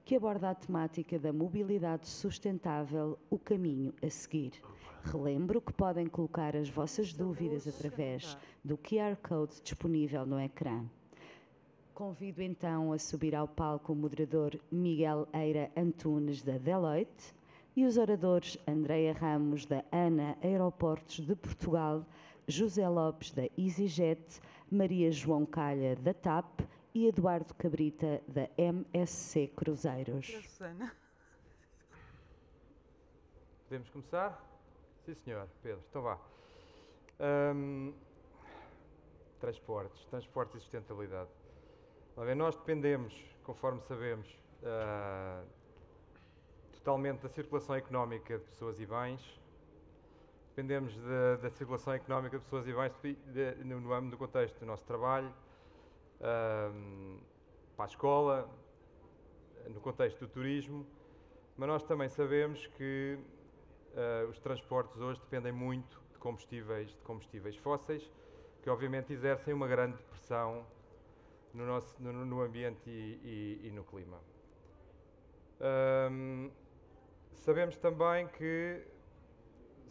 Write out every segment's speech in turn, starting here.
que aborda a temática da mobilidade sustentável, o caminho a seguir. Relembro que podem colocar as vossas dúvidas através do QR Code disponível no ecrã. Convido então a subir ao palco o moderador Miguel Eira Antunes, da Deloitte, e os oradores Andreia Ramos, da ANA Aeroportos de Portugal, José Lopes, da EasyJet, Maria João Calha, da TAP e Eduardo Cabrita, da MSC Cruzeiros. Podemos começar? Sim, senhor. Pedro, então vá. Transportes e sustentabilidade. Nós dependemos, conforme sabemos, totalmente da circulação económica de pessoas e bens. Dependemos da circulação económica de pessoas e bens no âmbito do contexto do nosso trabalho, para a escola, no contexto do turismo, mas nós também sabemos que os transportes hoje dependem muito de combustíveis fósseis, que obviamente exercem uma grande pressão no ambiente e no clima. Sabemos também que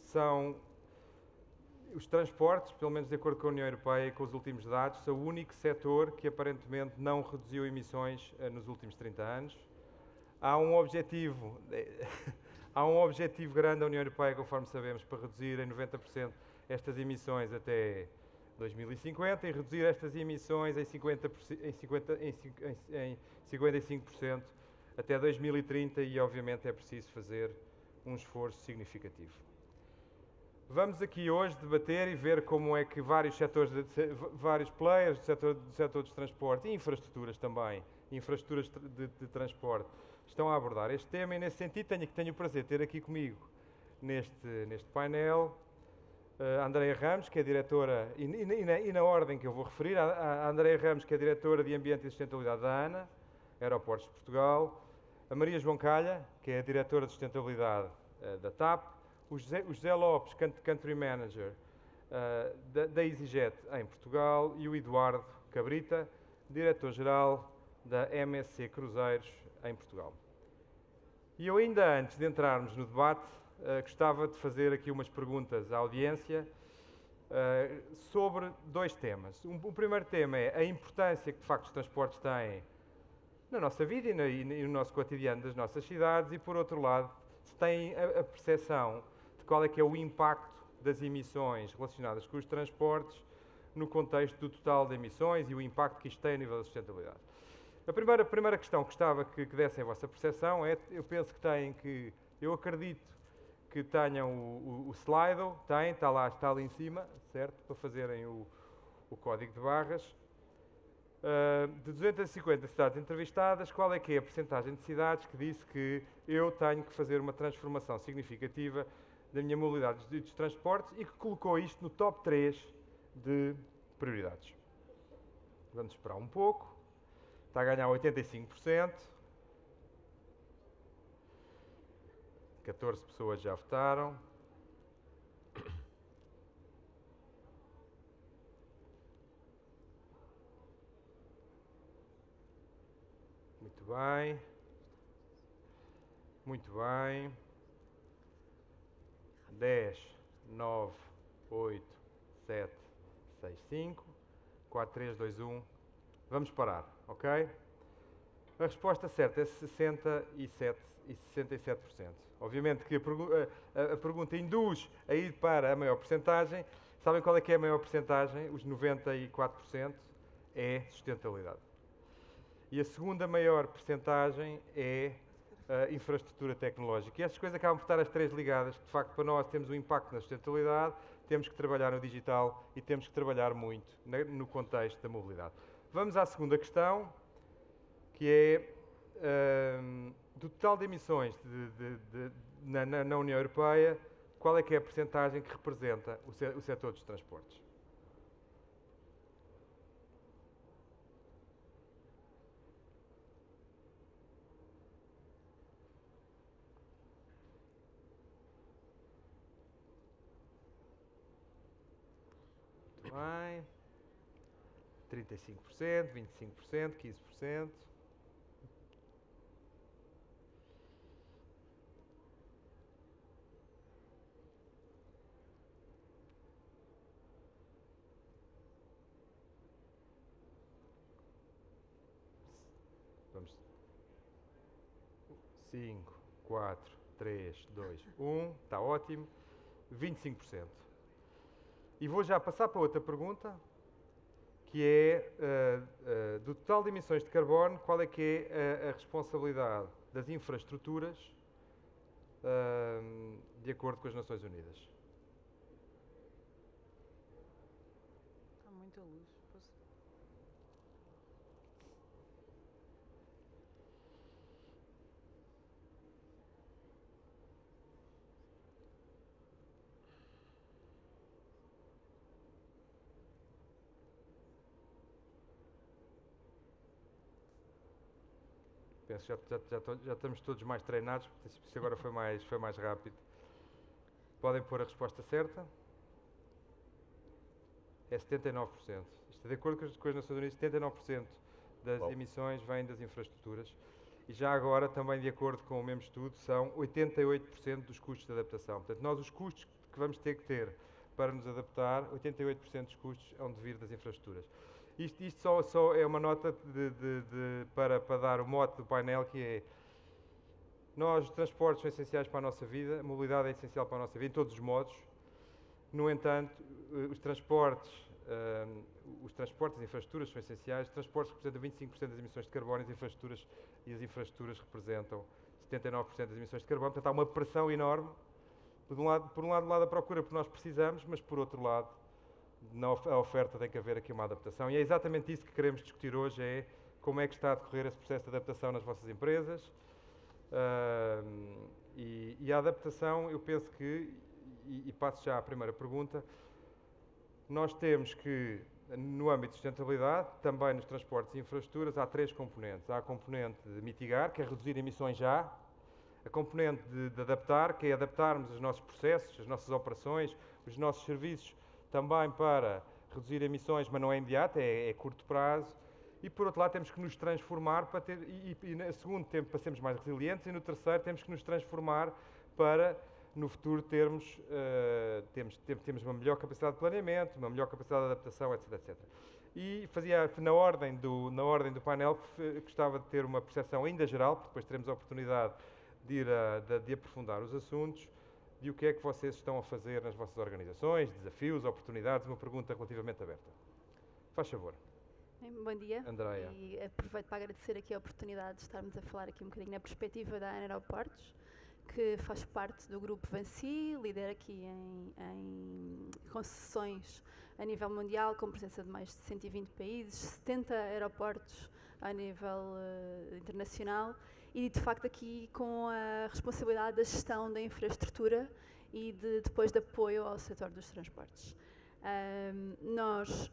são os transportes, pelo menos de acordo com a União Europeia e com os últimos dados, são o único setor que aparentemente não reduziu emissões nos últimos 30 anos. Há um objetivo grande da União Europeia, conforme sabemos, para reduzir em 90% estas emissões até 2050 e reduzir estas emissões em 55% até 2030 e, obviamente, é preciso fazer um esforço significativo. Vamos aqui hoje debater e ver como é que vários players do setor dos transportes e infraestruturas também, infraestruturas de transporte, estão a abordar este tema e, nesse sentido, tenho o prazer de ter aqui comigo, neste painel, a Andreia Ramos, que é diretora, e na ordem que eu vou referir, a Andreia Ramos, que é diretora de Ambiente e Sustentabilidade da ANA, Aeroportos de Portugal, a Maria João Calha, que é a diretora de Sustentabilidade da TAP, o José Lopes, Country Manager da EasyJet em Portugal, e o Eduardo Cabrita, diretor-geral da MSC Cruzeiros em Portugal. E eu ainda antes de entrarmos no debate, gostava de fazer aqui umas perguntas à audiência sobre dois temas. O primeiro tema é a importância que de facto os transportes têm na nossa vida e no nosso cotidiano das nossas cidades e, por outro lado, se têm a percepção de qual é que é o impacto das emissões relacionadas com os transportes no contexto do total de emissões e o impacto que isto tem a nível da sustentabilidade. A primeira questão que gostava que dessem a vossa percepção é, eu acredito que tenham o Slido, está ali em cima, certo? Para fazerem o código de barras. De 250 cidades entrevistadas, qual é que é a percentagem de cidades que disse que eu tenho que fazer uma transformação significativa da minha mobilidade dos transportes e que colocou isto no top 3 de prioridades? Vamos esperar um pouco. Está a ganhar 85%. 14 pessoas já votaram. Muito bem. Muito bem. 10, 9, 8, 7, 6, 5, 4, 3, 2, 1. Vamos parar, ok? A resposta certa é 67%. Obviamente que a pergunta induz a ir para a maior percentagem. Sabem qual é que é a maior percentagem? Os 94% é sustentabilidade. E a segunda maior percentagem é a infraestrutura tecnológica. E estas coisas acabam por estar as três ligadas, que de facto para nós temos um impacto na sustentabilidade, temos que trabalhar no digital e temos que trabalhar muito no contexto da mobilidade. Vamos à segunda questão, que é do total de emissões na União Europeia, qual é que é a percentagem que representa o setor dos transportes? Muito bem. 35%, 25%, 15%. 5, 4, 3, 2, 1. Está ótimo. 25%. E vou já passar para outra pergunta, que é, do total de emissões de carbono, qual é que é a responsabilidade das infraestruturas de acordo com as Nações Unidas? Há muita luz. Penso que já estamos todos mais treinados, isto agora foi mais rápido. Podem pôr a resposta certa. É 79%. Isto é de acordo com as Nações Unidas, 79% das emissões vêm das infraestruturas. E já agora, também de acordo com o mesmo estudo, são 88% dos custos de adaptação. Portanto, nós os custos que vamos ter que ter para nos adaptar, 88% dos custos hão de vir das infraestruturas. Isto só é uma nota para dar o mote do painel, que é: nós, os transportes são essenciais para a nossa vida, a mobilidade é essencial para a nossa vida, em todos os modos. No entanto, os transportes, as infraestruturas são essenciais. Os transportes representam 25% das emissões de carbono, e as infraestruturas representam 79% das emissões de carbono. Portanto, há uma pressão enorme, por um lado da procura, porque nós precisamos, mas por outro lado, na oferta tem que haver aqui uma adaptação. E é exatamente isso que queremos discutir hoje, é como é que está a decorrer esse processo de adaptação nas vossas empresas. E a adaptação, eu penso que, e passo já à primeira pergunta, nós temos que, no âmbito de sustentabilidade, também nos transportes e infraestruturas, há 3 componentes. Há a componente de mitigar, que é reduzir emissões já; a componente de adaptar, que é adaptarmos os nossos processos, as nossas operações, os nossos serviços, também para reduzir emissões, mas não é imediato, é curto prazo. E, por outro lado, temos que nos transformar para ter, e no segundo tempo, para sermos mais resilientes, e no terceiro, temos que nos transformar para, no futuro, termos uma melhor capacidade de planeamento, uma melhor capacidade de adaptação, etc, etc. E fazia, na ordem do painel, gostava de ter uma percepção ainda geral, porque depois teremos a oportunidade de aprofundar os assuntos, de o que é que vocês estão a fazer nas vossas organizações, desafios, oportunidades, uma pergunta relativamente aberta. Faz favor. Bom dia. Andreia. E aproveito para agradecer aqui a oportunidade de estarmos a falar aqui um bocadinho na perspectiva da ANA Aeroportos, que faz parte do grupo VANSI, lidera aqui em concessões a nível mundial, com presença de mais de 120 países, 70 aeroportos a nível internacional, e de facto aqui com a responsabilidade da gestão da infraestrutura e depois de apoio ao setor dos transportes. Nós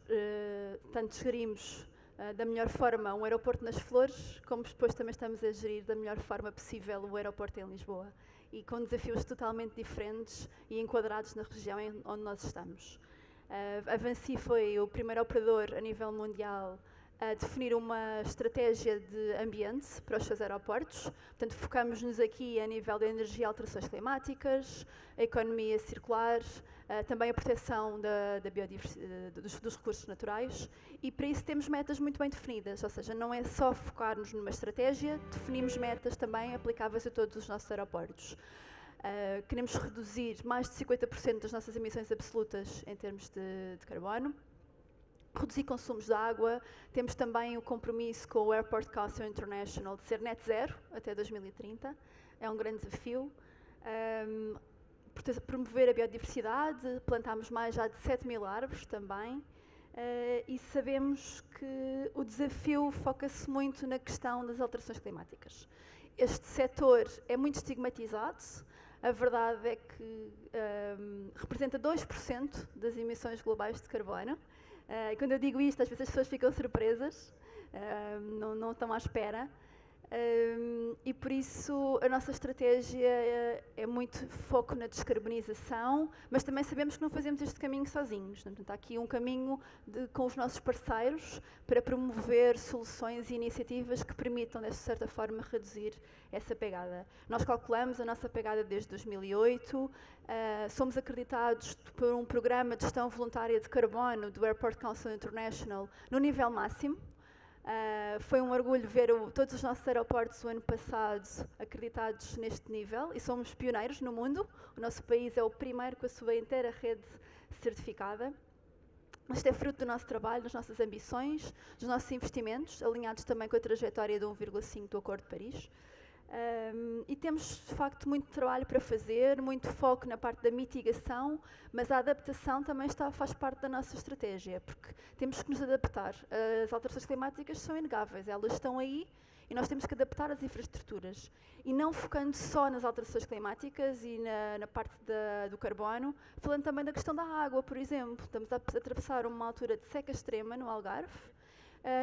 tanto gerimos da melhor forma um aeroporto nas Flores, como depois também estamos a gerir da melhor forma possível o aeroporto em Lisboa, e com desafios totalmente diferentes e enquadrados na região onde nós estamos. A VANSI foi o primeiro operador a nível mundial a definir uma estratégia de ambiente para os seus aeroportos. Portanto, focamos-nos aqui a nível da energia e alterações climáticas, a economia circular, também a proteção da biodiversidade, dos recursos naturais, e para isso temos metas muito bem definidas, ou seja, não é só focar-nos numa estratégia, definimos metas também aplicáveis a todos os nossos aeroportos. Queremos reduzir mais de 50% das nossas emissões absolutas em termos de carbono, reduzir consumos de água. Temos também o compromisso com o Airport Council International de ser net zero até 2030, é um grande desafio. Promover a biodiversidade, plantámos mais já de 7.000 árvores também, e sabemos que o desafio foca-se muito na questão das alterações climáticas. Este setor é muito estigmatizado, a verdade é que representa 2% das emissões globais de carbono. E quando eu digo isto, às vezes as pessoas ficam surpresas, não estão à espera. E por isso a nossa estratégia é muito foco na descarbonização, mas também sabemos que não fazemos este caminho sozinhos. Portanto, há aqui um caminho com os nossos parceiros para promover soluções e iniciativas que permitam, de certa forma, reduzir essa pegada. Nós calculamos a nossa pegada desde 2008, somos acreditados por um programa de gestão voluntária de carbono do Airport Council International no nível máximo. Foi um orgulho ver todos os nossos aeroportos o ano passado acreditados neste nível e somos pioneiros no mundo. O nosso país é o primeiro com a sua inteira rede certificada. Isto é fruto do nosso trabalho, das nossas ambições, dos nossos investimentos, alinhados também com a trajetória de 1,5 do Acordo de Paris. E temos, de facto, muito trabalho para fazer, muito foco na parte da mitigação, mas a adaptação também faz parte da nossa estratégia, porque temos que nos adaptar. As alterações climáticas são inegáveis, elas estão aí e nós temos que adaptar as infraestruturas. E não focando só nas alterações climáticas e na parte do carbono, falando também da questão da água, por exemplo. Estamos a atravessar uma altura de seca extrema no Algarve.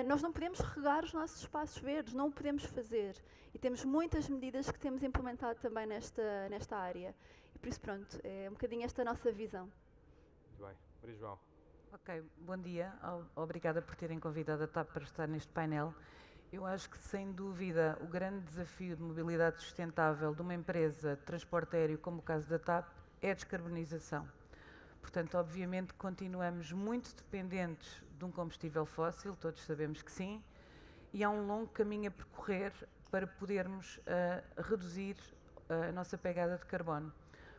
Nós não podemos regar os nossos espaços verdes, não o podemos fazer. E temos muitas medidas que temos implementado também nesta área. E por isso, pronto, é um bocadinho esta nossa visão. Muito bem. Maria João. Ok, bom dia. Obrigada por terem convidado a TAP para estar neste painel. Eu acho que, sem dúvida, o grande desafio de mobilidade sustentável de uma empresa de transporte aéreo, como o caso da TAP, é a descarbonização. Portanto, obviamente, continuamos muito dependentes de um combustível fóssil, todos sabemos que sim, e há um longo caminho a percorrer para podermos reduzir a nossa pegada de carbono.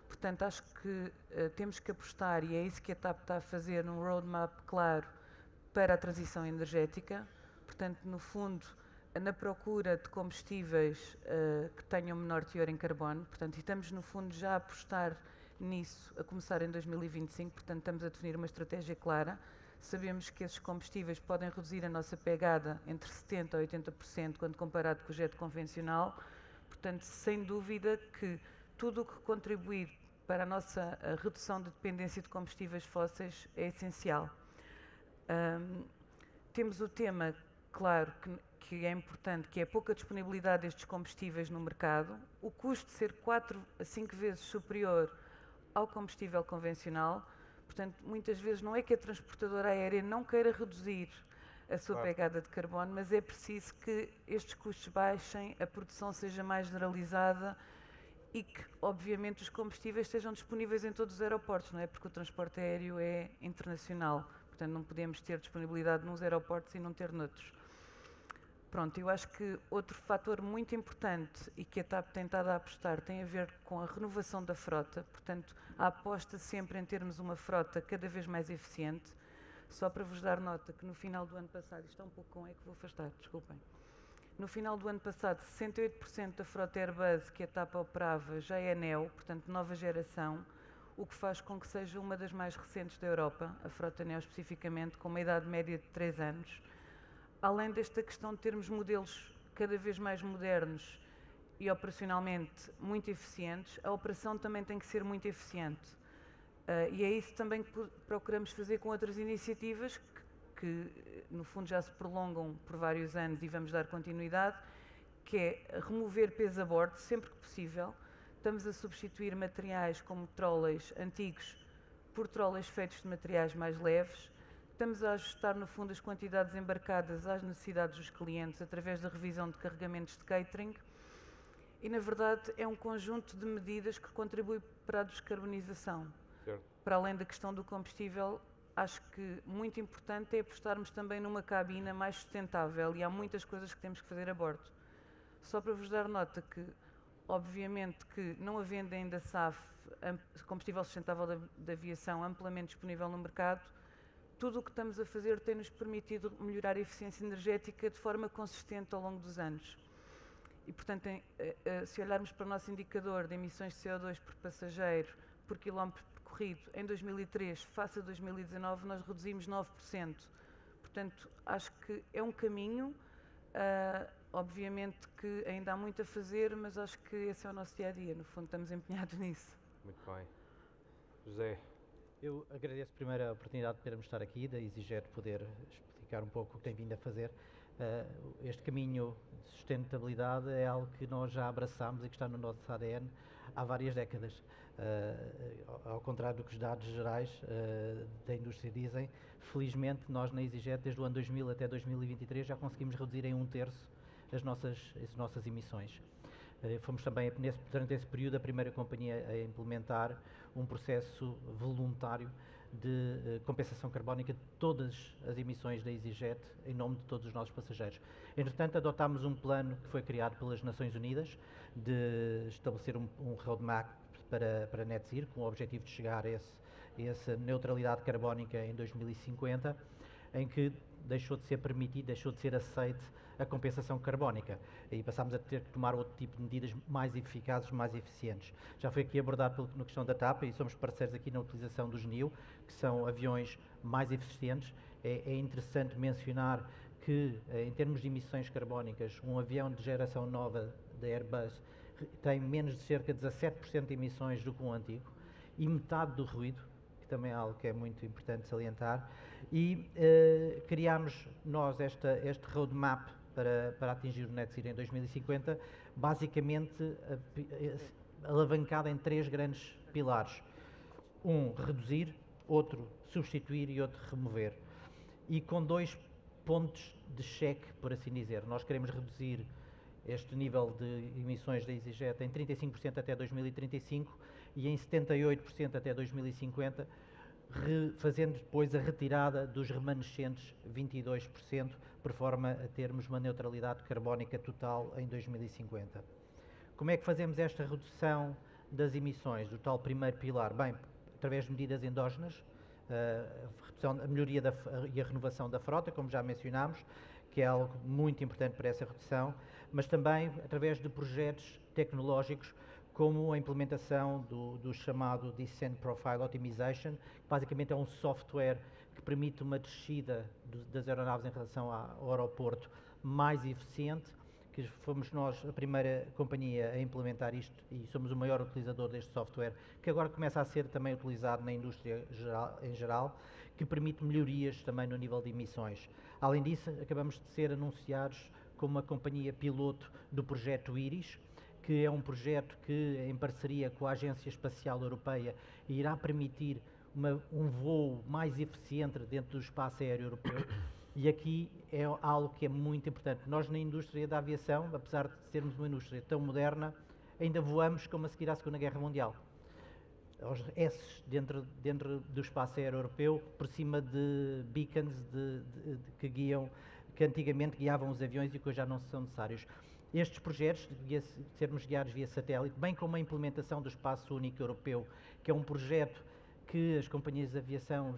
Portanto, acho que temos que apostar, e é isso que a TAP está a fazer, num roadmap claro para a transição energética. Portanto, no fundo, na procura de combustíveis que tenham menor teor em carbono. Portanto, e estamos, no fundo, já a apostar nisso, a começar em 2025. Portanto, estamos a definir uma estratégia clara. Sabemos que esses combustíveis podem reduzir a nossa pegada entre 70% a 80% quando comparado com o jet convencional. Portanto, sem dúvida que tudo o que contribuir para a nossa redução de dependência de combustíveis fósseis é essencial. Temos o tema, claro, que é importante, que é a pouca disponibilidade destes combustíveis no mercado, o custo de ser 4 a 5 vezes superior ao combustível convencional. Portanto, muitas vezes não é que a transportadora aérea não queira reduzir a sua pegada de carbono, mas é preciso que estes custos baixem, a produção seja mais generalizada e que, obviamente, os combustíveis estejam disponíveis em todos os aeroportos, não é? Porque o transporte aéreo é internacional, portanto não podemos ter disponibilidade nos aeroportos e não ter noutros. Pronto, eu acho que outro fator muito importante e que a TAP tem estado a apostar tem a ver com a renovação da frota, portanto, a aposta sempre em termos uma frota cada vez mais eficiente. Só para vos dar nota que no final do ano passado, isto é um pouco com é que vou afastar, desculpem. No final do ano passado, 68% da frota Airbus que a TAP operava já é neo, portanto, nova geração, o que faz com que seja uma das mais recentes da Europa, a frota neo especificamente, com uma idade média de 3 anos. Além desta questão de termos modelos cada vez mais modernos e operacionalmente muito eficientes, a operação também tem que ser muito eficiente. E é isso também que procuramos fazer com outras iniciativas que no fundo já se prolongam por vários anos e vamos dar continuidade, que é remover peso a bordo sempre que possível. Estamos a substituir materiais como trolleys antigos por trolleys feitos de materiais mais leves. Estamos a ajustar, no fundo, as quantidades embarcadas às necessidades dos clientes através da revisão de carregamentos de catering e, na verdade, é um conjunto de medidas que contribui para a descarbonização. Certo. Para além da questão do combustível, acho que muito importante é apostarmos também numa cabina mais sustentável e há muitas coisas que temos que fazer a bordo. Só para vos dar nota que, obviamente, que não havendo ainda SAF, combustível sustentável da aviação, amplamente disponível no mercado, tudo o que estamos a fazer tem-nos permitido melhorar a eficiência energética de forma consistente ao longo dos anos. E, portanto, se olharmos para o nosso indicador de emissões de CO2 por passageiro por quilómetro percorrido, em 2003, face a 2019, nós reduzimos 9%. Portanto, acho que é um caminho, obviamente que ainda há muito a fazer, mas acho que esse é o nosso dia-a-dia, no fundo estamos empenhados nisso. Muito bem. José. Eu agradeço primeiro a oportunidade de podermos estar aqui, da EasyJet poder explicar um pouco o que tem vindo a fazer. Este caminho de sustentabilidade é algo que nós já abraçamos e que está no nosso ADN há várias décadas. Ao contrário do que os dados gerais da indústria dizem, felizmente nós na EasyJet, desde o ano 2000 até 2023, já conseguimos reduzir em 1/3 as nossas emissões. Fomos também, durante esse período, a primeira companhia a implementar um processo voluntário de compensação carbónica de todas as emissões da EasyJet em nome de todos os nossos passageiros. Entretanto, adotámos um plano que foi criado pelas Nações Unidas de estabelecer um roadmap para Net Zero, com o objetivo de chegar a essa neutralidade carbónica em 2050, em que deixou de ser permitido, deixou de ser aceite a compensação carbónica e passámos a ter que tomar outro tipo de medidas mais eficazes, mais eficientes. Já foi aqui abordado na questão da TAP e somos parceiros aqui na utilização dos NIO, que são aviões mais eficientes. É interessante mencionar que, em termos de emissões carbónicas, um avião de geração nova da Airbus tem menos de cerca de 17% de emissões do que um antigo e metade do ruído, que também é algo que é muito importante salientar, e criámos nós este roadmap para atingir o Net Zero em 2050, basicamente alavancado em 3 grandes pilares. Um, reduzir, outro, substituir e outro, remover. E com 2 pontos de cheque, por assim dizer. Nós queremos reduzir este nível de emissões da EasyJet em 35% até 2035 e em 78% até 2050, fazendo depois a retirada dos remanescentes 22%, por forma a termos uma neutralidade carbónica total em 2050. Como é que fazemos esta redução das emissões, do tal primeiro pilar? Bem, através de medidas endógenas, a melhoria e a renovação da frota, como já mencionámos, que é algo muito importante para essa redução, mas também através de projetos tecnológicos, como a implementação do chamado Descent Profile Optimization, que basicamente é um software que permite uma descida das aeronaves em relação ao aeroporto mais eficiente, que fomos nós a primeira companhia a implementar isto e somos o maior utilizador deste software, que agora começa a ser também utilizado na indústria em geral, que permite melhorias também no nível de emissões. Além disso, acabamos de ser anunciados como uma companhia piloto do projeto IRIS, que é um projeto que, em parceria com a Agência Espacial Europeia, irá permitir um voo mais eficiente dentro do espaço aéreo europeu. E aqui é algo que é muito importante. Nós, na indústria da aviação, apesar de sermos uma indústria tão moderna, ainda voamos como a seguir à Segunda Guerra Mundial. Aos S dentro do espaço aéreo europeu, por cima de beacons que antigamente guiavam os aviões e que hoje já não são necessários. Estes projetos de sermos guiados via satélite, bem como a implementação do Espaço Único Europeu, que é um projeto que as companhias de aviação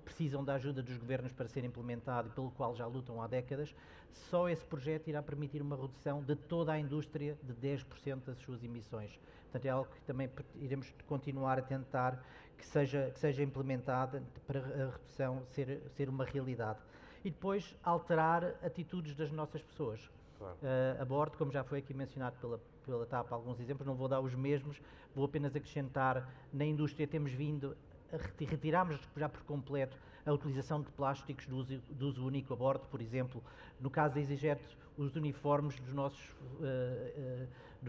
precisam da ajuda dos governos para ser implementado e pelo qual já lutam há décadas, só esse projeto irá permitir uma redução de toda a indústria de 10% das suas emissões. Portanto, é algo que também iremos continuar a tentar que seja implementada para a redução ser uma realidade. E depois alterar atitudes das nossas pessoas. Claro. A bordo, como já foi aqui mencionado pela TAP, alguns exemplos, não vou dar os mesmos, vou apenas acrescentar, na indústria temos vindo retiramos já por completo a utilização de plásticos de uso único a bordo, por exemplo, no caso da EasyJet, os uniformes do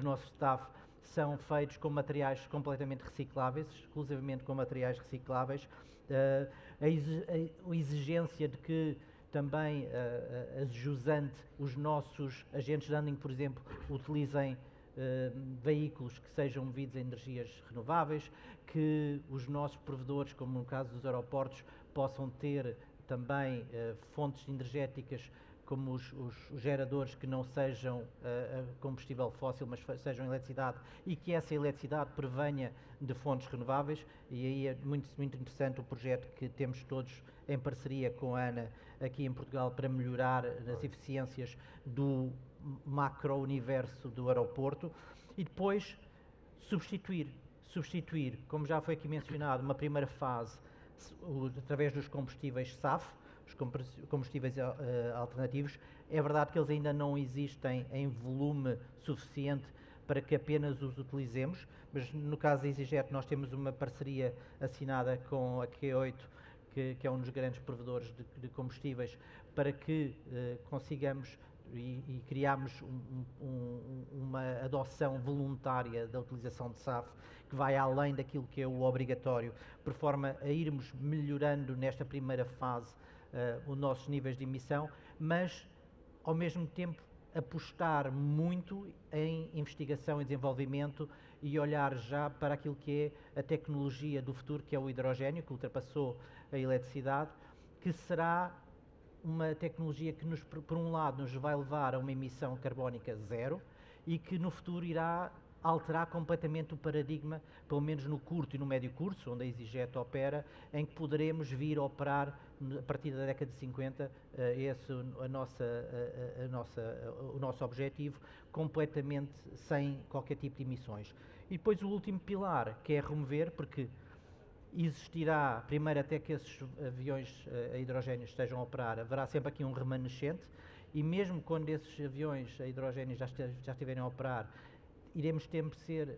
nosso staff são feitos com materiais completamente recicláveis, exclusivamente com materiais recicláveis, a exigência de que também a jusante, os nossos agentes de handling, por exemplo, utilizem veículos que sejam movidos a energias renováveis, que os nossos provedores, como no caso dos aeroportos, possam ter também fontes energéticas como os geradores que não sejam combustível fóssil, mas sejam eletricidade, e que essa eletricidade provenha de fontes renováveis. E aí é muito, muito interessante o projeto que temos todos em parceria com a ANA aqui em Portugal para melhorar as eficiências do macro-universo do aeroporto. E depois substituir, como já foi aqui mencionado, uma primeira fase através dos combustíveis SAF, os combustíveis alternativos. É verdade que eles ainda não existem em volume suficiente para que apenas os utilizemos, mas no caso da EasyJet nós temos uma parceria assinada com a Q8, que é um dos grandes provedores de combustíveis, para que consigamos e criamos uma adoção voluntária da utilização de SAF, que vai além daquilo que é o obrigatório, por forma a irmos melhorando nesta primeira fase os nossos níveis de emissão, mas ao mesmo tempo apostar muito em investigação e desenvolvimento e olhar já para aquilo que é a tecnologia do futuro, que é o hidrogénio, que ultrapassou a eletricidade, que será uma tecnologia que, por um lado, nos vai levar a uma emissão carbónica zero e que no futuro irá alterar completamente o paradigma, pelo menos no curto e no médio curso, onde a EasyJet opera, em que poderemos vir a operar, a partir da década de 50, o nosso objetivo, completamente sem qualquer tipo de emissões. E depois o último pilar, que é remover, porque existirá, primeiro até que esses aviões a hidrogénio estejam a operar, haverá sempre aqui um remanescente, e mesmo quando esses aviões a hidrogénio já estiverem a operar, iremos sempre ser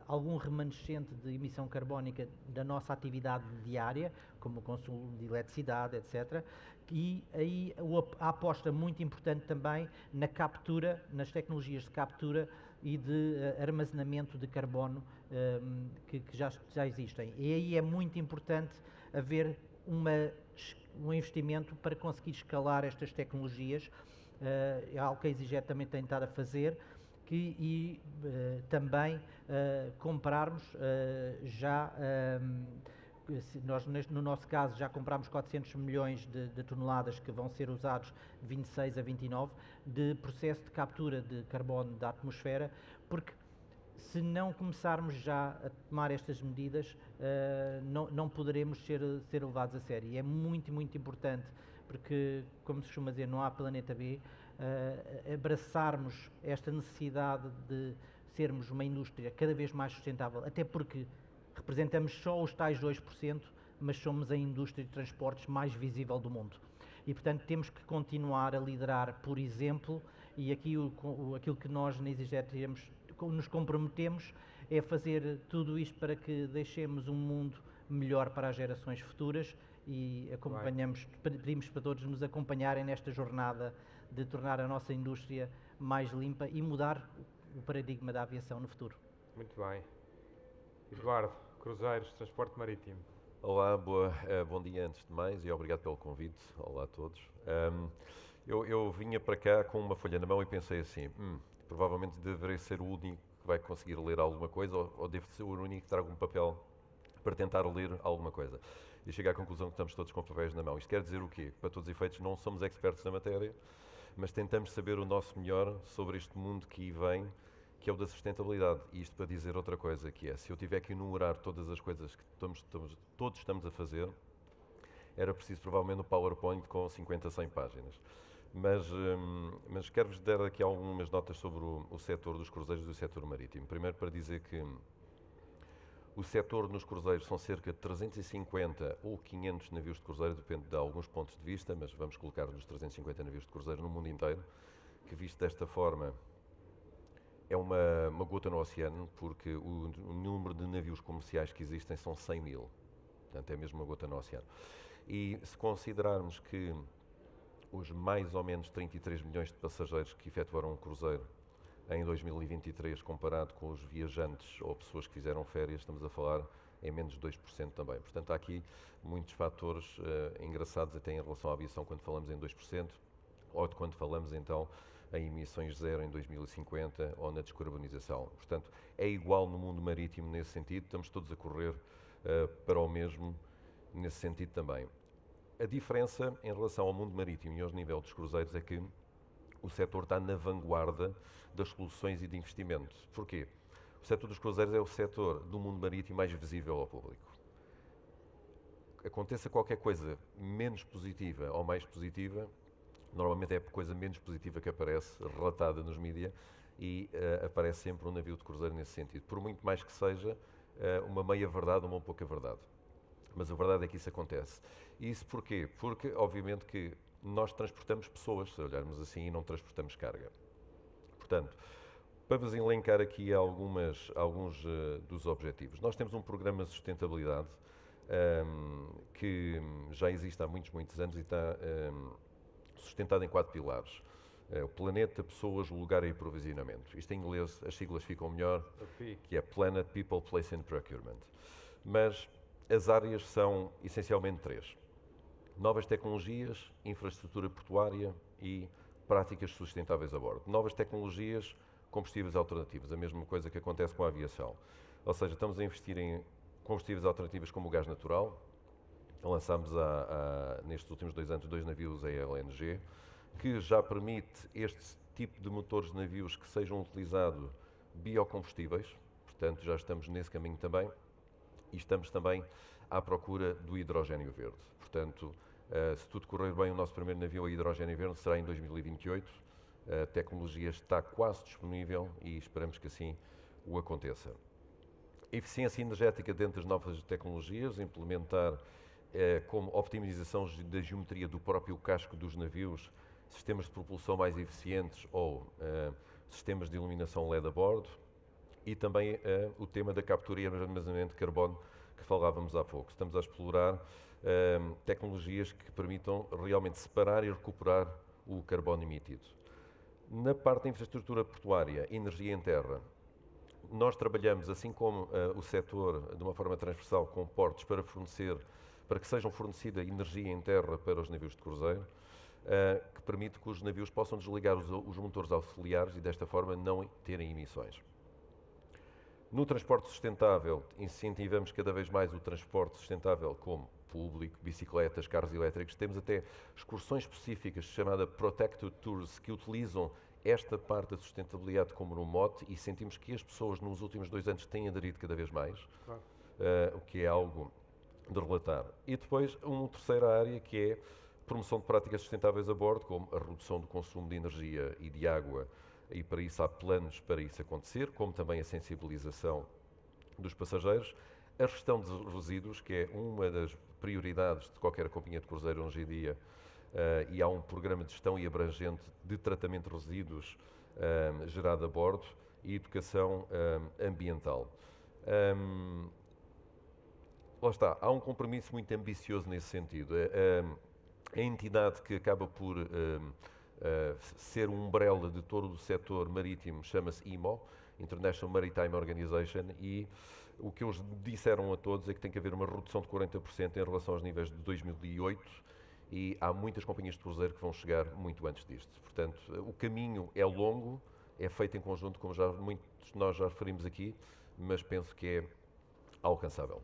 algum remanescente de emissão carbónica da nossa atividade diária, como o consumo de eletricidade, etc. E aí a aposta muito importante também na captura, nas tecnologias de captura e de armazenamento de carbono que já existem. E aí é muito importante haver um investimento para conseguir escalar estas tecnologias. É algo que a EasyJet também tem estado a fazer, também comprarmos nós no nosso caso já compramos 400 milhões de toneladas que vão ser usados de 26 a 29 de processo de captura de carbono da atmosfera, porque se não começarmos já a tomar estas medidas, não poderemos ser levados a sério. E é muito, muito importante, porque, como se costuma dizer, não há planeta B, abraçarmos esta necessidade de sermos uma indústria cada vez mais sustentável, até porque representamos só os tais 2%, mas somos a indústria de transportes mais visível do mundo. E, portanto, temos que continuar a liderar, por exemplo, e aqui aquilo que nós na EasyJet nos comprometemos é fazer tudo isto para que deixemos um mundo melhor para as gerações futuras e pedimos para todos nos acompanharem nesta jornada de tornar a nossa indústria mais limpa e mudar o paradigma da aviação no futuro. Muito bem. Eduardo, Cruzeiros, Transporte Marítimo. Olá, bom dia antes de mais e obrigado pelo convite. Olá a todos. Eu vinha para cá com uma folha na mão e pensei assim, provavelmente deverei ser o único que vai conseguir ler alguma coisa ou devo ser o único que traga um papel para tentar ler alguma coisa. E cheguei à conclusão que estamos todos com papéis na mão. Isto quer dizer o quê? Para todos os efeitos, não somos expertos na matéria, mas tentamos saber o nosso melhor sobre este mundo que aí vem, que é o da sustentabilidade. E isto para dizer outra coisa, que é, se eu tiver que enumerar todas as coisas que todos estamos a fazer, era preciso provavelmente um PowerPoint com 50, 100 páginas. Mas quero-vos dar aqui algumas notas sobre o setor dos cruzeiros e o setor marítimo. Primeiro para dizer que o setor nos cruzeiros são cerca de 350 ou 500 navios de cruzeiro, depende de alguns pontos de vista, mas vamos colocar nos 350 navios de cruzeiro no mundo inteiro, que visto desta forma é uma gota no oceano, porque o número de navios comerciais que existem são 100 mil. Portanto, é mesmo uma gota no oceano. E se considerarmos que os mais ou menos 33 milhões de passageiros que efetuaram um cruzeiro em 2023, comparado com os viajantes ou pessoas que fizeram férias, estamos a falar em menos de 2% também. Portanto, há aqui muitos fatores engraçados até em relação à aviação quando falamos em 2%, ou de quando falamos então em emissões zero em 2050 ou na descarbonização. Portanto, é igual no mundo marítimo nesse sentido, estamos todos a correr para o mesmo nesse sentido também. A diferença em relação ao mundo marítimo e ao nível dos cruzeiros é que o setor está na vanguarda das soluções e de investimento. Porquê? O setor dos cruzeiros é o setor do mundo marítimo mais visível ao público. Aconteça qualquer coisa menos positiva ou mais positiva, normalmente é a coisa menos positiva que aparece, relatada nos mídias, e aparece sempre um navio de cruzeiro nesse sentido. Por muito mais que seja uma meia-verdade ou uma pouca verdade. Mas a verdade é que isso acontece. E isso porquê? Porque, obviamente, que nós transportamos pessoas, se olharmos assim, e não transportamos carga. Portanto, para vos elencar aqui alguns dos objetivos. Nós temos um programa de sustentabilidade que já existe há muitos anos e está sustentado em 4 pilares. O planeta, pessoas, o lugar e aprovisionamento. Isto em inglês, as siglas ficam melhor, que é Planet, People, Place and Procurement. Mas as áreas são essencialmente 3. Novas tecnologias, infraestrutura portuária e práticas sustentáveis a bordo. Novas tecnologias, combustíveis alternativos, a mesma coisa que acontece com a aviação. Ou seja, estamos a investir em combustíveis alternativos como o gás natural. Lançámos nestes últimos 2 anos 2 navios a LNG, que já permite este tipo de motores de navios que sejam utilizados biocombustíveis, portanto já estamos nesse caminho também, e estamos também à procura do hidrogénio verde. Portanto, se tudo correr bem, o nosso primeiro navio a hidrogénio verde será em 2028, a tecnologia está quase disponível e esperamos que assim o aconteça. Eficiência energética dentro das novas tecnologias, implementar como optimização da geometria do próprio casco dos navios, sistemas de propulsão mais eficientes ou sistemas de iluminação LED a bordo e também o tema da captura e armazenamento de carbono que falávamos há pouco. Estamos a explorar tecnologias que permitam realmente separar e recuperar o carbono emitido. Na parte da infraestrutura portuária, energia em terra, nós trabalhamos, assim como o setor, de uma forma transversal, com portos para que sejam fornecida energia em terra para os navios de cruzeiro, que permite que os navios possam desligar os motores auxiliares e, desta forma, não terem emissões. No transporte sustentável, incentivamos cada vez mais o transporte sustentável como público, bicicletas, carros elétricos. Temos até excursões específicas, chamada Protected Tours, que utilizam esta parte da sustentabilidade como no mote e sentimos que as pessoas nos últimos 2 anos têm aderido cada vez mais, claro. O que é algo de relatar. E depois uma terceira área que é promoção de práticas sustentáveis a bordo, como a redução do consumo de energia e de água, e para isso há planos para isso acontecer, como também a sensibilização dos passageiros, a gestão de resíduos, que é uma das prioridades de qualquer companhia de cruzeiro hoje em dia, e há um programa de gestão e abrangente de tratamento de resíduos gerado a bordo, e educação ambiental. Lá está, há um compromisso muito ambicioso nesse sentido. A entidade que acaba por ser um umbrella de todo o setor marítimo chama-se IMO, International Maritime Organization, e o que eles disseram a todos é que tem que haver uma redução de 40% em relação aos níveis de 2008 e há muitas companhias de cruzeiro que vão chegar muito antes disto. Portanto, o caminho é longo, é feito em conjunto, como muitos de nós já referimos aqui, mas penso que é alcançável.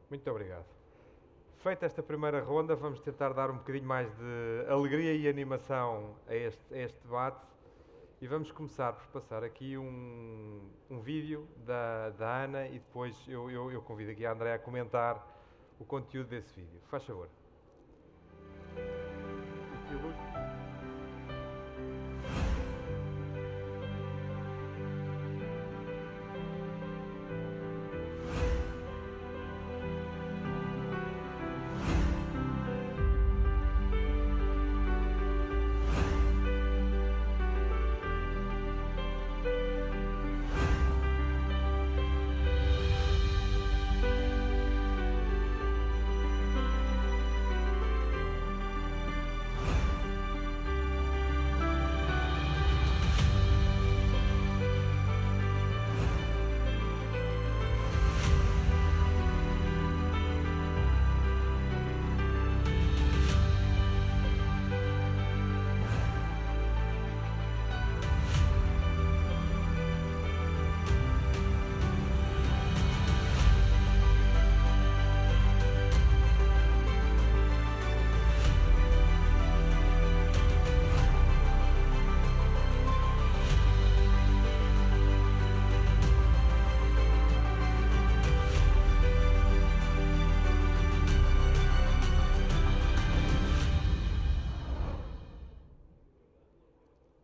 Muito obrigado. Feita esta primeira ronda, vamos tentar dar um bocadinho mais de alegria e animação a este debate e vamos começar por passar aqui um vídeo da Ana e depois eu convido aqui a André a comentar o conteúdo desse vídeo. Faz favor.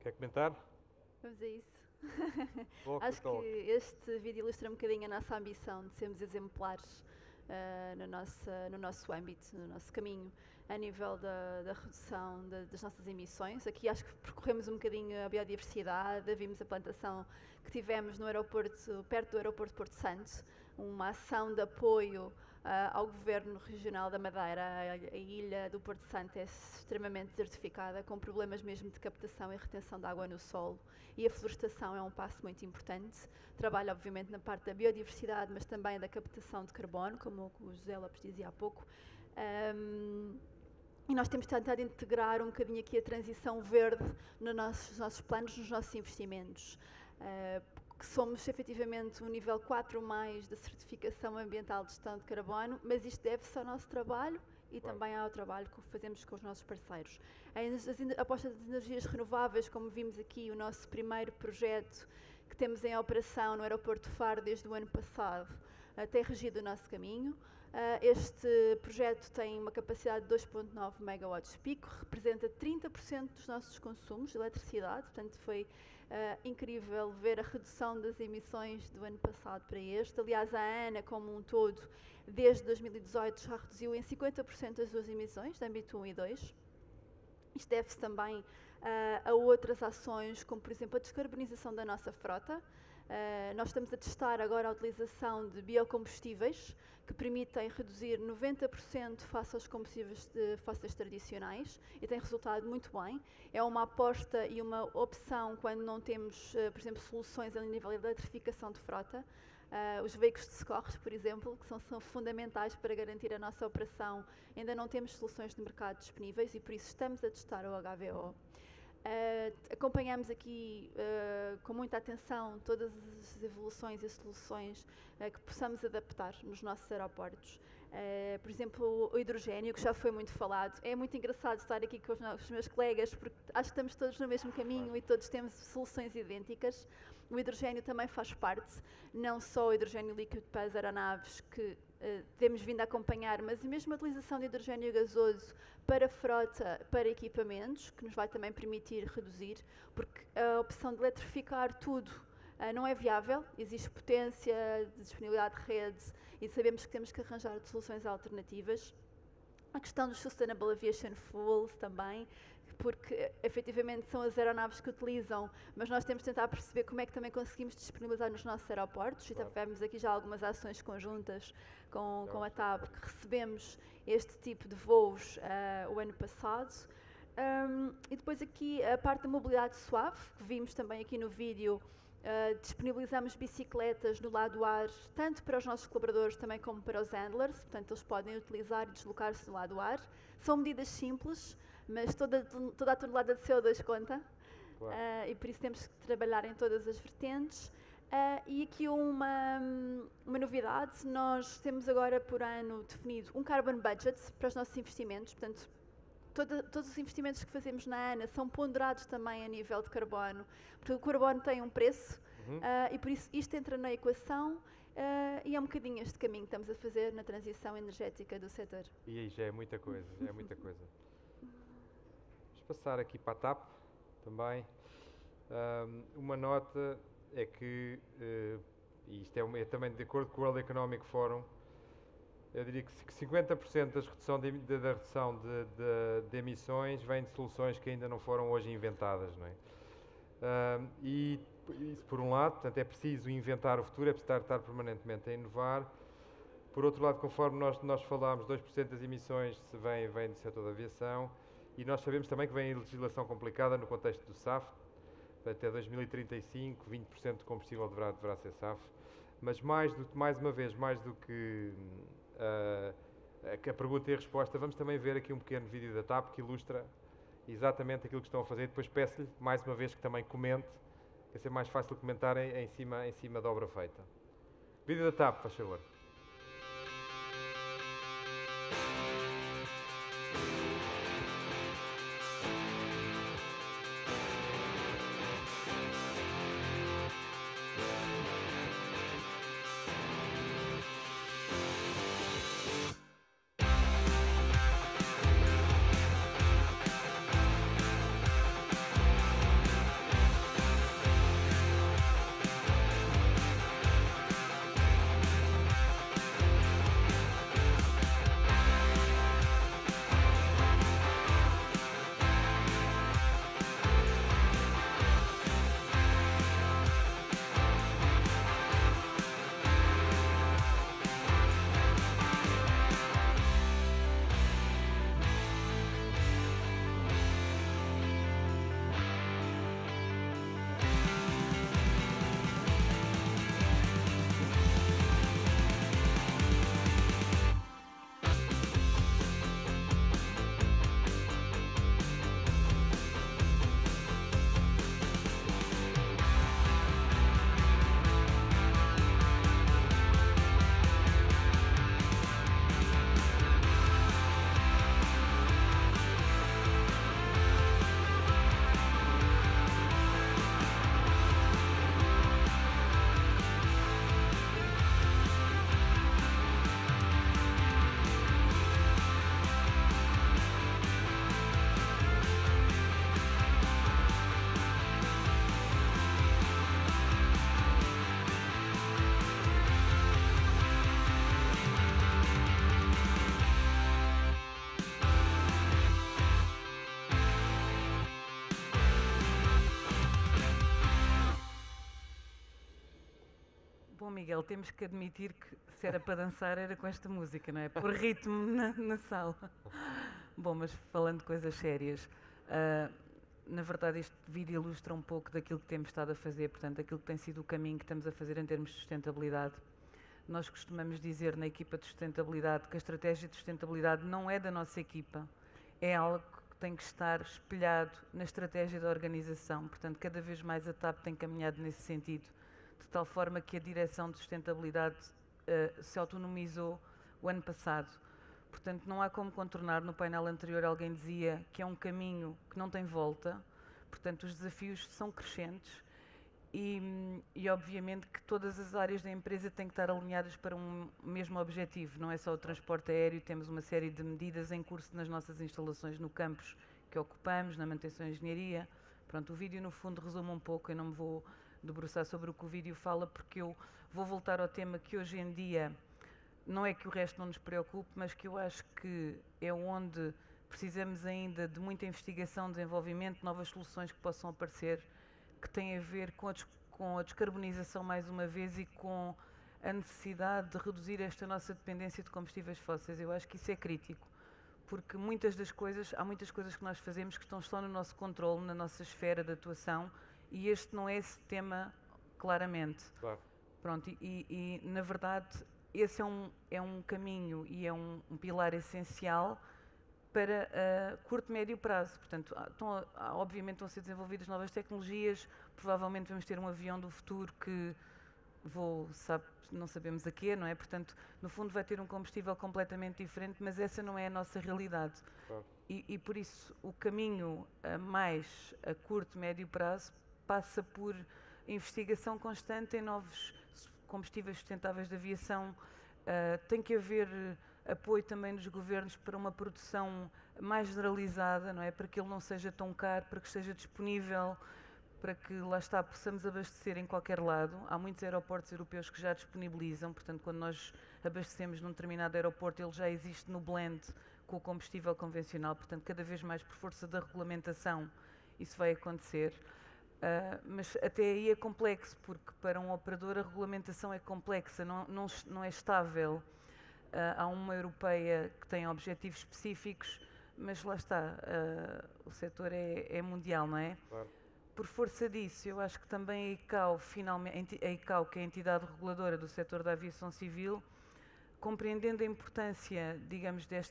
Quer comentar? Vamos a isso. Acho que este vídeo ilustra um bocadinho a nossa ambição de sermos exemplares no nosso âmbito, no nosso caminho, a nível da redução das nossas emissões. Aqui acho que percorremos um bocadinho a biodiversidade, vimos a plantação que tivemos no aeroporto, perto do aeroporto de Porto Santo, uma ação de apoio ao Governo Regional da Madeira. A ilha do Porto Santo é extremamente desertificada, com problemas mesmo de captação e retenção de água no solo, e a florestação é um passo muito importante. Trabalha obviamente na parte da biodiversidade, mas também da captação de carbono, como o José Lopes dizia há pouco. E nós temos tentado integrar um bocadinho aqui a transição verde nos nossos planos, nos nossos investimentos. Que somos efetivamente o nível 4+ da certificação ambiental de gestão de carbono, mas isto deve-se ao nosso trabalho e também ao trabalho que fazemos com os nossos parceiros. A aposta das energias renováveis, como vimos aqui, o nosso primeiro projeto que temos em operação no aeroporto de Faro desde o ano passado, tem regido o nosso caminho. Este projeto tem uma capacidade de 2,9 megawatts pico, representa 30% dos nossos consumos de eletricidade, portanto foi incrível ver a redução das emissões do ano passado para este. Aliás, a ANA, como um todo, desde 2018 já reduziu em 50% as suas emissões, de âmbito 1 e 2. Isto deve-se também a outras ações, como por exemplo a descarbonização da nossa frota. Nós estamos a testar agora a utilização de biocombustíveis que permitem reduzir 90% face aos combustíveis fósseis tradicionais e tem resultado muito bem. É uma aposta e uma opção quando não temos, por exemplo, soluções a nível de eletrificação de frota. Os veículos de socorros, por exemplo, que são fundamentais para garantir a nossa operação, ainda não temos soluções de mercado disponíveis e por isso estamos a testar o HVO. Acompanhamos aqui com muita atenção todas as evoluções e soluções que possamos adaptar nos nossos aeroportos. Por exemplo, o hidrogénio, que já foi muito falado. É muito engraçado estar aqui com os meus colegas, porque acho que estamos todos no mesmo caminho e todos temos soluções idênticas. O hidrogénio também faz parte, não só o hidrogénio líquido para as aeronaves, que temos vindo a acompanhar, mas mesmo a utilização de hidrogénio gasoso para frota, para equipamentos, que nos vai também permitir reduzir, porque a opção de eletrificar tudo não é viável, existe potência, disponibilidade de redes e sabemos que temos que arranjar soluções alternativas. A questão dos Sustainable Aviation Fuels também, porque efetivamente são as aeronaves que utilizam, mas nós temos de tentar perceber como é que também conseguimos disponibilizar nos nossos aeroportos e tivemos aqui já algumas ações conjuntas com a TAP, que recebemos este tipo de voos o ano passado. E depois aqui a parte da mobilidade suave, que vimos também aqui no vídeo, disponibilizamos bicicletas no lado ar, tanto para os nossos colaboradores também como para os handlers, portanto eles podem utilizar e deslocar-se no lado ar. São medidas simples, mas toda a tonelada de CO2 conta, e por isso temos que trabalhar em todas as vertentes. E aqui uma novidade, nós temos agora por ano definido um carbon budget para os nossos investimentos, portanto todos os investimentos que fazemos na ANA são ponderados também a nível de carbono, porque o carbono tem um preço, e por isso isto entra na equação, e é um bocadinho este caminho que estamos a fazer na transição energética do setor. E aí já é muita coisa, já é muita coisa. Vamos passar aqui para a TAP também. Uma nota é que, e isto é também de acordo com o World Economic Forum, eu diria que 50% da redução de emissões vem de soluções que ainda não foram hoje inventadas, não é? E isso por um lado, portanto é preciso inventar o futuro, é preciso estar permanentemente a inovar. Por outro lado, conforme nós falámos, 2% das emissões vem do setor da aviação e nós sabemos também que vem a legislação complicada no contexto do SAF, até 2035, 20% de combustível deverá ser SAF, mas mais uma vez, mais do que a pergunta e a resposta, vamos também ver aqui um pequeno vídeo da TAP que ilustra exatamente aquilo que estão a fazer. Depois peço-lhe, mais uma vez, que também comente, que é ser mais fácil comentar em cima da obra feita. Vídeo da TAP, faz favor. Bom, Miguel, temos que admitir que se era para dançar era com esta música, não é? Por ritmo na sala. Bom, mas falando de coisas sérias, na verdade este vídeo ilustra um pouco daquilo que temos estado a fazer, portanto, aquilo que tem sido o caminho que estamos a fazer em termos de sustentabilidade. Nós costumamos dizer na equipa de sustentabilidade que a estratégia de sustentabilidade não é da nossa equipa, é algo que tem que estar espelhado na estratégia da organização, portanto, cada vez mais a TAP tem caminhado nesse sentido, de tal forma que a direção de sustentabilidade se autonomizou o ano passado. Portanto, não há como contornar. No painel anterior alguém dizia que é um caminho que não tem volta, portanto os desafios são crescentes e obviamente que todas as áreas da empresa têm que estar alinhadas para um mesmo objetivo, não é só o transporte aéreo, temos uma série de medidas em curso nas nossas instalações no campus que ocupamos, na manutenção e engenharia. Pronto, o vídeo no fundo resume um pouco, eu não me vou debruçar sobre o que o vídeo fala, porque eu vou voltar ao tema que hoje em dia não é que o resto não nos preocupe, mas que eu acho que é onde precisamos ainda de muita investigação, desenvolvimento, novas soluções que possam aparecer, que têm a ver com a descarbonização mais uma vez e com a necessidade de reduzir esta nossa dependência de combustíveis fósseis. Eu acho que isso é crítico, porque há muitas coisas que nós fazemos que estão só no nosso controle, na nossa esfera de atuação, e este não é esse tema claramente. Claro. Pronto, e na verdade esse é um caminho e é um pilar essencial para curto e médio prazo. Portanto, obviamente estão a ser desenvolvidas novas tecnologias, provavelmente vamos ter um avião do futuro que não sabemos a quê, não é? Portanto, no fundo vai ter um combustível completamente diferente, mas essa não é a nossa realidade. Claro. E por isso o caminho mais a curto e médio prazo passa por investigação constante em novos combustíveis sustentáveis de aviação. Tem que haver apoio também dos governos para uma produção mais generalizada, não é? Para que ele não seja tão caro, para que esteja disponível, para que, lá está, possamos abastecer em qualquer lado. Há muitos aeroportos europeus que já disponibilizam, portanto, quando nós abastecemos num determinado aeroporto, ele já existe no blend com o combustível convencional, portanto, cada vez mais por força da regulamentação isso vai acontecer. Mas até aí é complexo, porque para um operador a regulamentação é complexa, não é estável. Há uma europeia que tem objetivos específicos, mas lá está, o setor é mundial, não é? Claro. Por força disso, eu acho que também a ICAO, finalmente, a ICAO, que é a entidade reguladora do setor da aviação civil, compreendendo a importância, digamos, de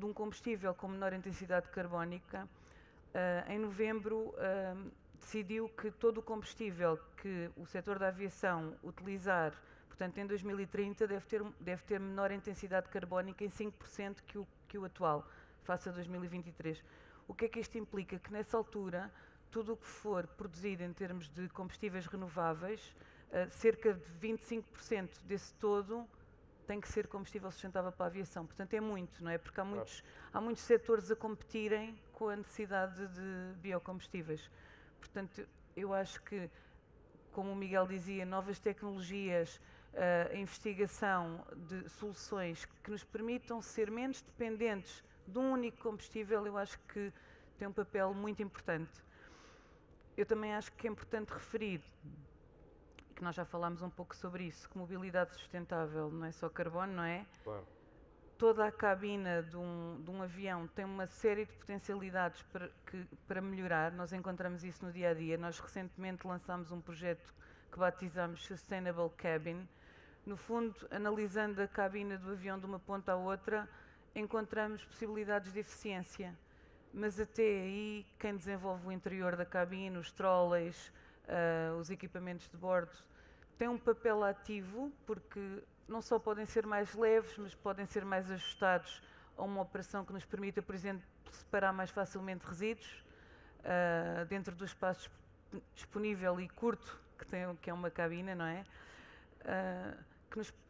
um combustível com menor intensidade carbónica, em novembro decidiu que todo o combustível que o setor da aviação utilizar, portanto em 2030, deve ter menor intensidade carbónica em 5% que o atual, face a 2023. O que é que isto implica? Que nessa altura, tudo o que for produzido em termos de combustíveis renováveis, cerca de 25% desse todo tem que ser combustível sustentável para a aviação. Portanto, é muito, não é? Porque há muitos setores a competirem com a necessidade de biocombustíveis. Portanto, eu acho que, como o Miguel dizia, novas tecnologias, a investigação de soluções que nos permitam ser menos dependentes de um único combustível, eu acho que tem um papel muito importante. Eu também acho que é importante referir, que nós já falámos um pouco sobre isso, que mobilidade sustentável não é só carbono, não é? Claro. Toda a cabina de um avião tem uma série de potencialidades para melhorar. Nós encontramos isso no dia a dia. Nós recentemente lançámos um projeto que batizamos Sustainable Cabin. No fundo, analisando a cabina do avião de uma ponta à outra, encontramos possibilidades de eficiência. Mas até aí, quem desenvolve o interior da cabine, os trolleys, os equipamentos de bordo, tem um papel ativo, porque não só podem ser mais leves, mas podem ser mais ajustados a uma operação que nos permita, por exemplo, separar mais facilmente resíduos dentro do espaço disponível e curto que é uma cabina, não é?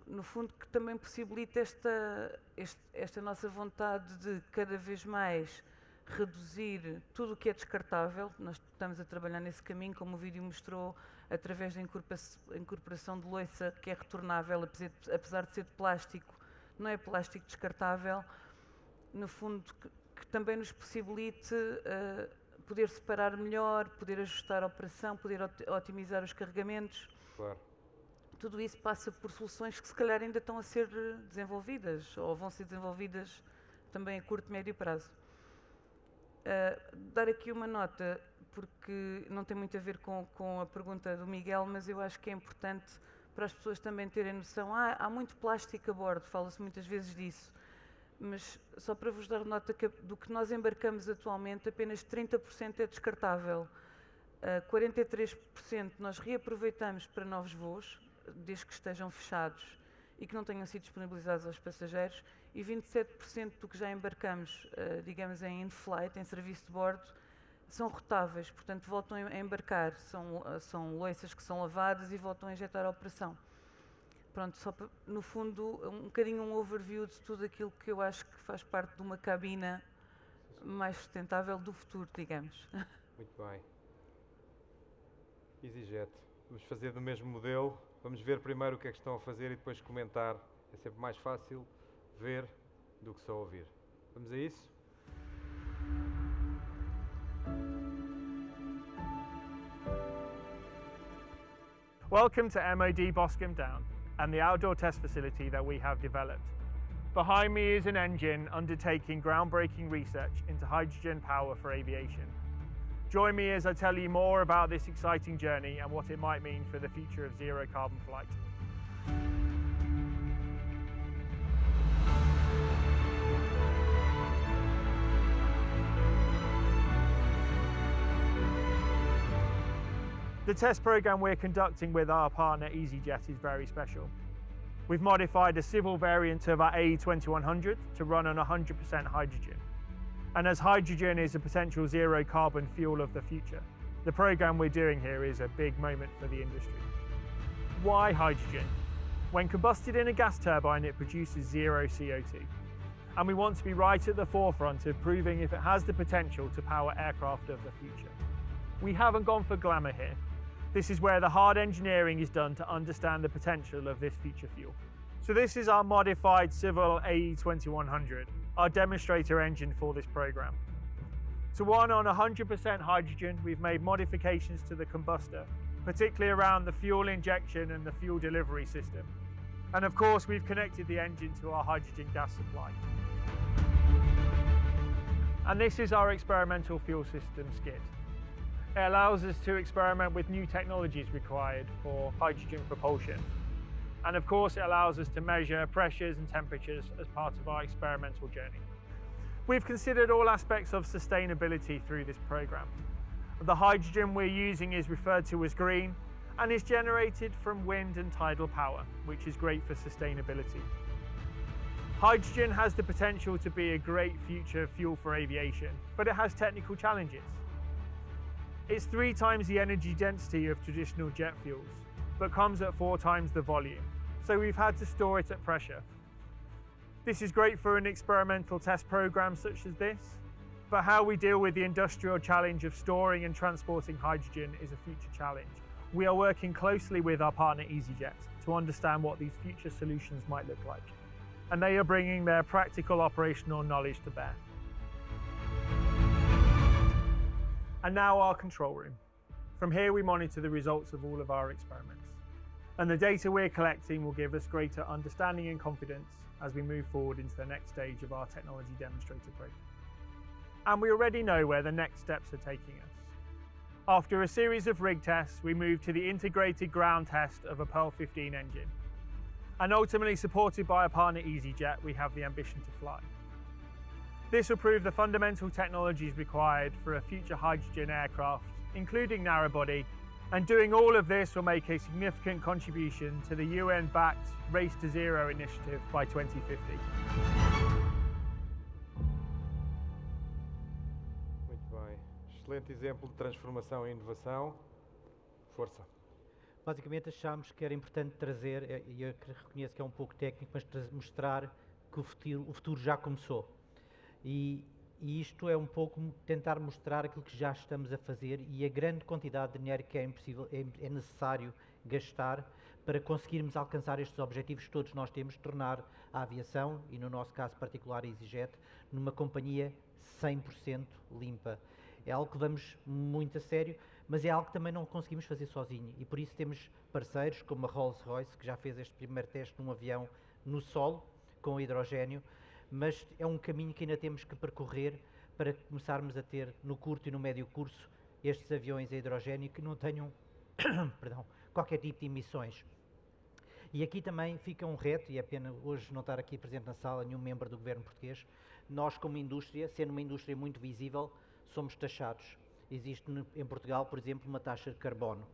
No fundo, que também possibilita esta nossa vontade de cada vez mais reduzir tudo o que é descartável. Nós estamos a trabalhar nesse caminho, como o vídeo mostrou, através da incorporação de louça que é retornável, apesar de ser de plástico, não é plástico descartável. No fundo, que também nos possibilite poder separar melhor, poder ajustar a operação, poder otimizar os carregamentos. Claro. Tudo isso passa por soluções que se calhar ainda estão a ser desenvolvidas ou vão ser desenvolvidas também a curto e médio prazo. Dar aqui uma nota, porque não tem muito a ver com a pergunta do Miguel, mas eu acho que é importante para as pessoas também terem noção. Há muito plástico a bordo, fala-se muitas vezes disso, mas só para vos dar nota do que nós embarcamos atualmente, apenas 30% é descartável. 43% nós reaproveitamos para novos voos, desde que estejam fechados e que não tenham sido disponibilizados aos passageiros, e 27% do que já embarcamos, digamos, em in-flight, em serviço de bordo, são rotáveis, portanto voltam a embarcar, são louças que são lavadas e voltam a injetar a operação. Pronto, só para, no fundo, um bocadinho um overview de tudo aquilo que eu acho que faz parte de uma cabina mais sustentável do futuro, digamos. Muito bem. EasyJet. Vamos fazer do mesmo modelo. Vamos ver primeiro o que é que estão a fazer e depois comentar. É sempre mais fácil ver do que só ouvir. Vamos a isso? Welcome to MOD Boscombe Down and the outdoor test facility that we have developed. Behind me is an engine undertaking groundbreaking research into hydrogen power for aviation. Join me as I tell you more about this exciting journey and what it might mean for the future of zero carbon flight. The test program we're conducting with our partner EasyJet is very special. We've modified a civil variant of our AE2100 to run on 100% hydrogen. And as hydrogen is a potential zero carbon fuel of the future, the program we're doing here is a big moment for the industry. Why hydrogen? When combusted in a gas turbine, it produces zero CO2. And we want to be right at the forefront of proving if it has the potential to power aircraft of the future. We haven't gone for glamour here. This is where the hard engineering is done to understand the potential of this future fuel. So this is our modified civil AE2100, our demonstrator engine for this program. To run on 100% hydrogen, we've made modifications to the combustor, particularly around the fuel injection and the fuel delivery system. And of course, we've connected the engine to our hydrogen gas supply. And this is our experimental fuel system skid. It allows us to experiment with new technologies required for hydrogen propulsion. And of course, it allows us to measure pressures and temperatures as part of our experimental journey. We've considered all aspects of sustainability through this program. The hydrogen we're using is referred to as green and is generated from wind and tidal power, which is great for sustainability. Hydrogen has the potential to be a great future fuel for aviation, but it has technical challenges. It's 3 times the energy density of traditional jet fuels, but comes at 4 times the volume. So we've had to store it at pressure. This is great for an experimental test program such as this, but how we deal with the industrial challenge of storing and transporting hydrogen is a future challenge. We are working closely with our partner EasyJet to understand what these future solutions might look like, and they are bringing their practical operational knowledge to bear. And now our control room. From here we monitor the results of all of our experiments. And the data we're collecting will give us greater understanding and confidence as we move forward into the next stage of our technology demonstrator program. And we already know where the next steps are taking us. After a series of rig tests, we moved to the integrated ground test of a Pearl 15 engine. And ultimately, supported by our partner EasyJet, we have the ambition to fly. This will prove the fundamental technologies required for a future hydrogen aircraft, including narrowbody, and doing all of this will make a significant contribution to the UN-backed Race to Zero initiative by 2050. Muito bem. Excelente exemplo de transformação e inovação. Força. Basicamente achámos que era importante trazer, e eu reconheço que é um pouco técnico, mas mostrar que o futuro já começou. E isto é um pouco tentar mostrar aquilo que já estamos a fazer e a grande quantidade de dinheiro que é necessário gastar para conseguirmos alcançar estes objetivos que todos nós temos, tornar a aviação, e no nosso caso particular a EasyJet, numa companhia 100% limpa. É algo que vamos muito a sério, mas é algo que também não conseguimos fazer sozinho. E por isso temos parceiros como a Rolls-Royce, que já fez este primeiro teste num avião no solo, com hidrogénio, mas é um caminho que ainda temos que percorrer para começarmos a ter, no curto e no médio curso, estes aviões a hidrogénio que não tenham perdão, qualquer tipo de emissões. E aqui também fica um reto, e é pena hoje não estar aqui presente na sala nenhum membro do governo português. Nós, como indústria, sendo uma indústria muito visível, somos taxados. Existe em Portugal, por exemplo, uma taxa de carbono.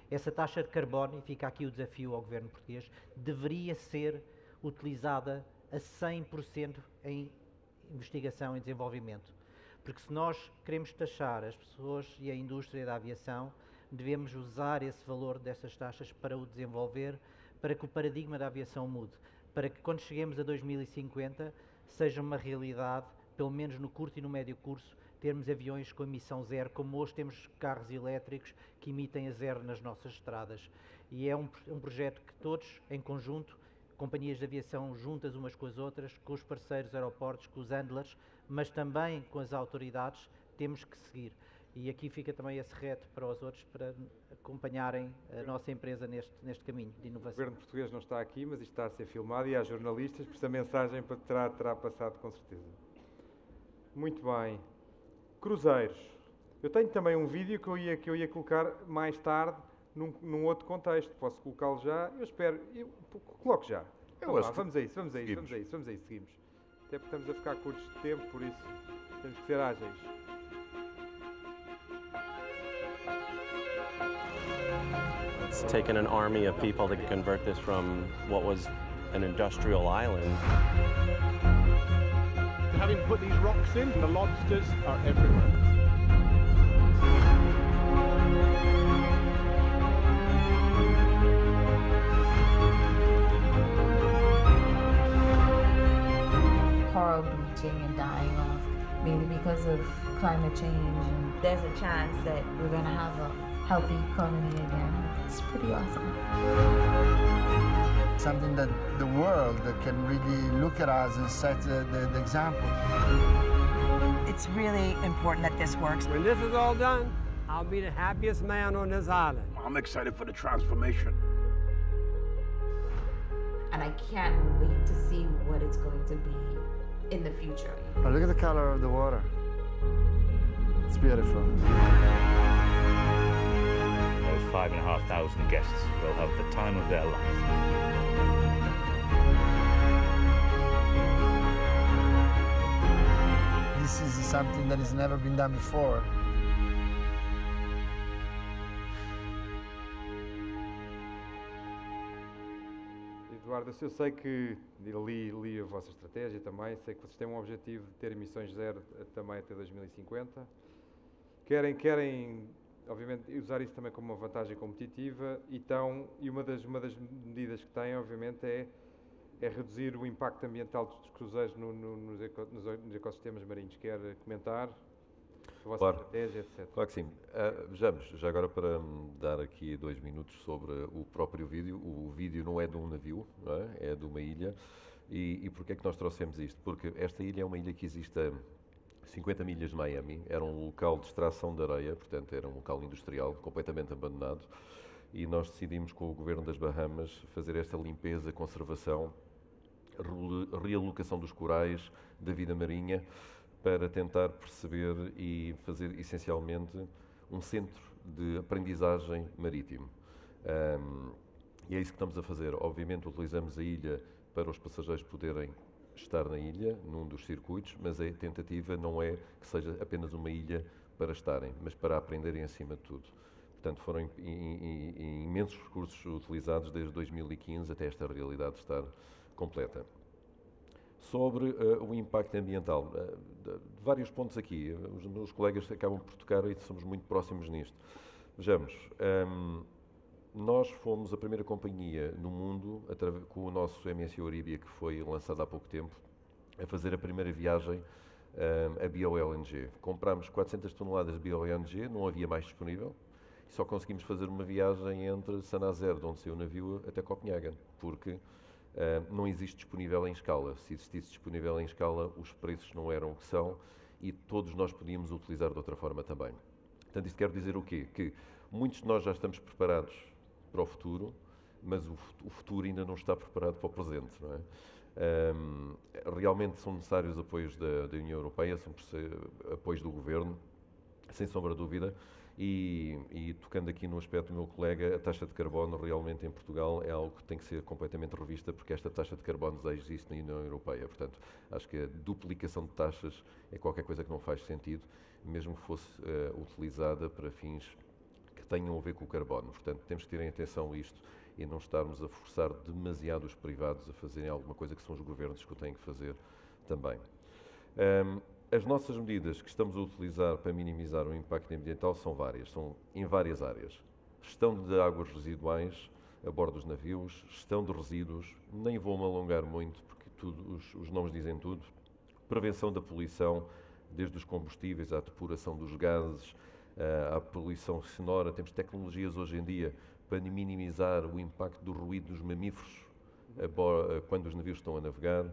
Essa taxa de carbono, e fica aqui o desafio ao governo português, deveria ser utilizada a 100% em investigação e desenvolvimento. Porque se nós queremos taxar as pessoas e a indústria da aviação, devemos usar esse valor dessas taxas para o desenvolver, para que o paradigma da aviação mude, para que quando cheguemos a 2050 seja uma realidade, pelo menos no curto e no médio curso, termos aviões com emissão zero, como hoje temos carros elétricos que emitem a zero nas nossas estradas. E é um projeto que todos, em conjunto, companhias de aviação juntas umas com as outras, com os parceiros aeroportos, com os handlers, mas também com as autoridades, temos que seguir. E aqui fica também esse reto para os outros, para acompanharem a nossa empresa neste caminho de inovação. O governo português não está aqui, mas isto está a ser filmado e há jornalistas, por isso a mensagem terá passado com certeza. Muito bem. Cruzeiros. Eu tenho também um vídeo que eu ia colocar mais tarde num outro contexto. Posso colocá-lo já? Eu espero. Coloco já. Vamos a isso, seguimos. Até porque estamos a ficar curtos de tempo, por isso temos que ser ágeis. It's taken an army of people to convert this from what was an industrial island. Having put these rocks in, the lobsters are everywhere. Coral bleaching and dying off, mainly because of climate change, and there's a chance that we're going to have a healthy economy again. It's pretty awesome. Something that the world can really look at us and set the example. It's really important that this works. When this is all done, I'll be the happiest man on this island. I'm excited for the transformation. And I can't wait to see what it's going to be in the future. Oh, look at the color of the water. It's beautiful. Those 5,500 guests will have the time of their life. This is something that has never been done before. Eduardo, eu sei que li a vossa estratégia também, sei que vocês têm um objetivo de ter emissões zero também até 2050. Querem obviamente, usar isso também como uma vantagem competitiva e uma das medidas que têm, obviamente, é reduzir o impacto ambiental dos cruzeiros nos ecossistemas marinhos. Quer comentar a vossa estratégia, etc? Claro que sim. Vejamos, já agora para dar aqui 2 minutos sobre o próprio vídeo. O vídeo não é de um navio, não é? É de uma ilha. E porquê é que nós trouxemos isto? Porque esta ilha é uma ilha que existe a 50 milhas de Miami, era um local de extração de areia, portanto era um local industrial completamente abandonado, e nós decidimos com o governo das Bahamas fazer esta limpeza, conservação, realocação dos corais, da vida marinha, para tentar perceber e fazer essencialmente um centro de aprendizagem marítimo. E é isso que estamos a fazer. Obviamente utilizamos a ilha para os passageiros poderem estar na ilha, num dos circuitos, mas a tentativa não é que seja apenas uma ilha para estarem, mas para aprenderem acima de tudo. Portanto, foram imensos recursos utilizados desde 2015 até esta realidade estar completa. Sobre o impacto ambiental, vários pontos aqui, os meus colegas acabam por tocar e somos muito próximos nisto. Vejamos, nós fomos a primeira companhia no mundo, com o nosso MSC Oribia, que foi lançado há pouco tempo, a fazer a primeira viagem a bio-LNG. Comprámos 400 toneladas de bio-LNG, não havia mais disponível, e só conseguimos fazer uma viagem entre Saint-Nazaire, de onde saiu o navio, até Copenhagen, porque não existe disponível em escala. Se existisse disponível em escala, os preços não eram o que são, e todos nós podíamos utilizar de outra forma também. Portanto, isto quer dizer o quê? Que muitos de nós já estamos preparados para o futuro, mas o futuro ainda não está preparado para o presente, não é? Realmente são necessários apoios da União Europeia, são apoios do Governo, sem sombra de dúvida, e tocando aqui no aspecto do meu colega, a taxa de carbono realmente em Portugal é algo que tem que ser completamente revista, porque esta taxa de carbono já existe na União Europeia. Portanto, acho que a duplicação de taxas é qualquer coisa que não faz sentido, mesmo que fosse utilizada para fins que tenham a ver com o carbono. Portanto, temos que ter em atenção isto e não estarmos a forçar demasiado os privados a fazerem alguma coisa que são os governos que o têm que fazer também. As nossas medidas que estamos a utilizar para minimizar o impacto ambiental são várias, são em várias áreas. Gestão de águas residuais a bordo dos navios, gestão de resíduos, nem vou-me alongar muito porque os nomes dizem tudo. Prevenção da poluição, desde os combustíveis à depuração dos gases, à poluição sonora. Temos tecnologias hoje em dia para minimizar o impacto do ruído dos mamíferos quando os navios estão a navegar.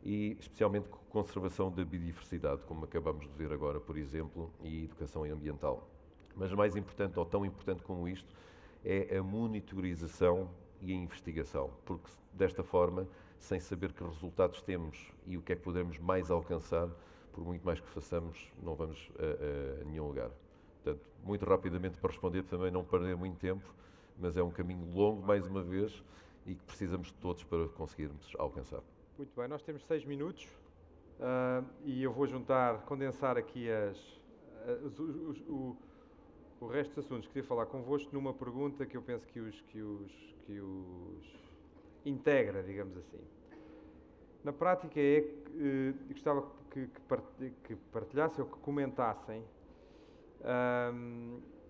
E especialmente conservação da biodiversidade, como acabamos de ver agora, por exemplo, e educação ambiental. Mas mais importante, ou tão importante como isto, é a monitorização e a investigação, porque desta forma, sem saber que resultados temos e o que é que poderemos mais alcançar, por muito mais que façamos, não vamos a nenhum lugar. Portanto, muito rapidamente para responder, também não perder muito tempo, mas é um caminho longo, mais uma vez, e que precisamos de todos para conseguirmos alcançar. Muito bem, nós temos 6 minutos e eu vou condensar aqui o resto dos assuntos. Queria falar convosco numa pergunta que eu penso que os integra, digamos assim. Na prática gostava que partilhassem ou que comentassem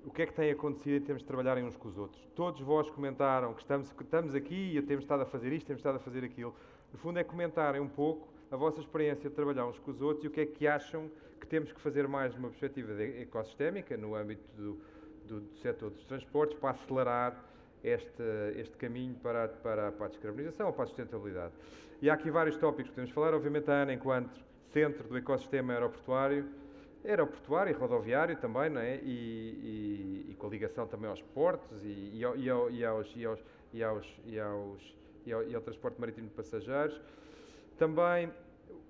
o que é que tem acontecido em termos de trabalharem uns com os outros. Todos vós comentaram que estamos aqui e temos estado a fazer isto, temos estado a fazer aquilo. No fundo é comentarem um pouco a vossa experiência de trabalhar uns com os outros e o que é que acham que temos que fazer mais numa perspectiva ecossistémica, no âmbito do setor dos transportes, para acelerar este caminho para a descarbonização ou para a sustentabilidade. E há aqui vários tópicos que podemos falar. Obviamente a ANA, enquanto centro do ecossistema aeroportuário e rodoviário também, não é? E com a ligação também aos portos e ao transporte marítimo de passageiros. Também,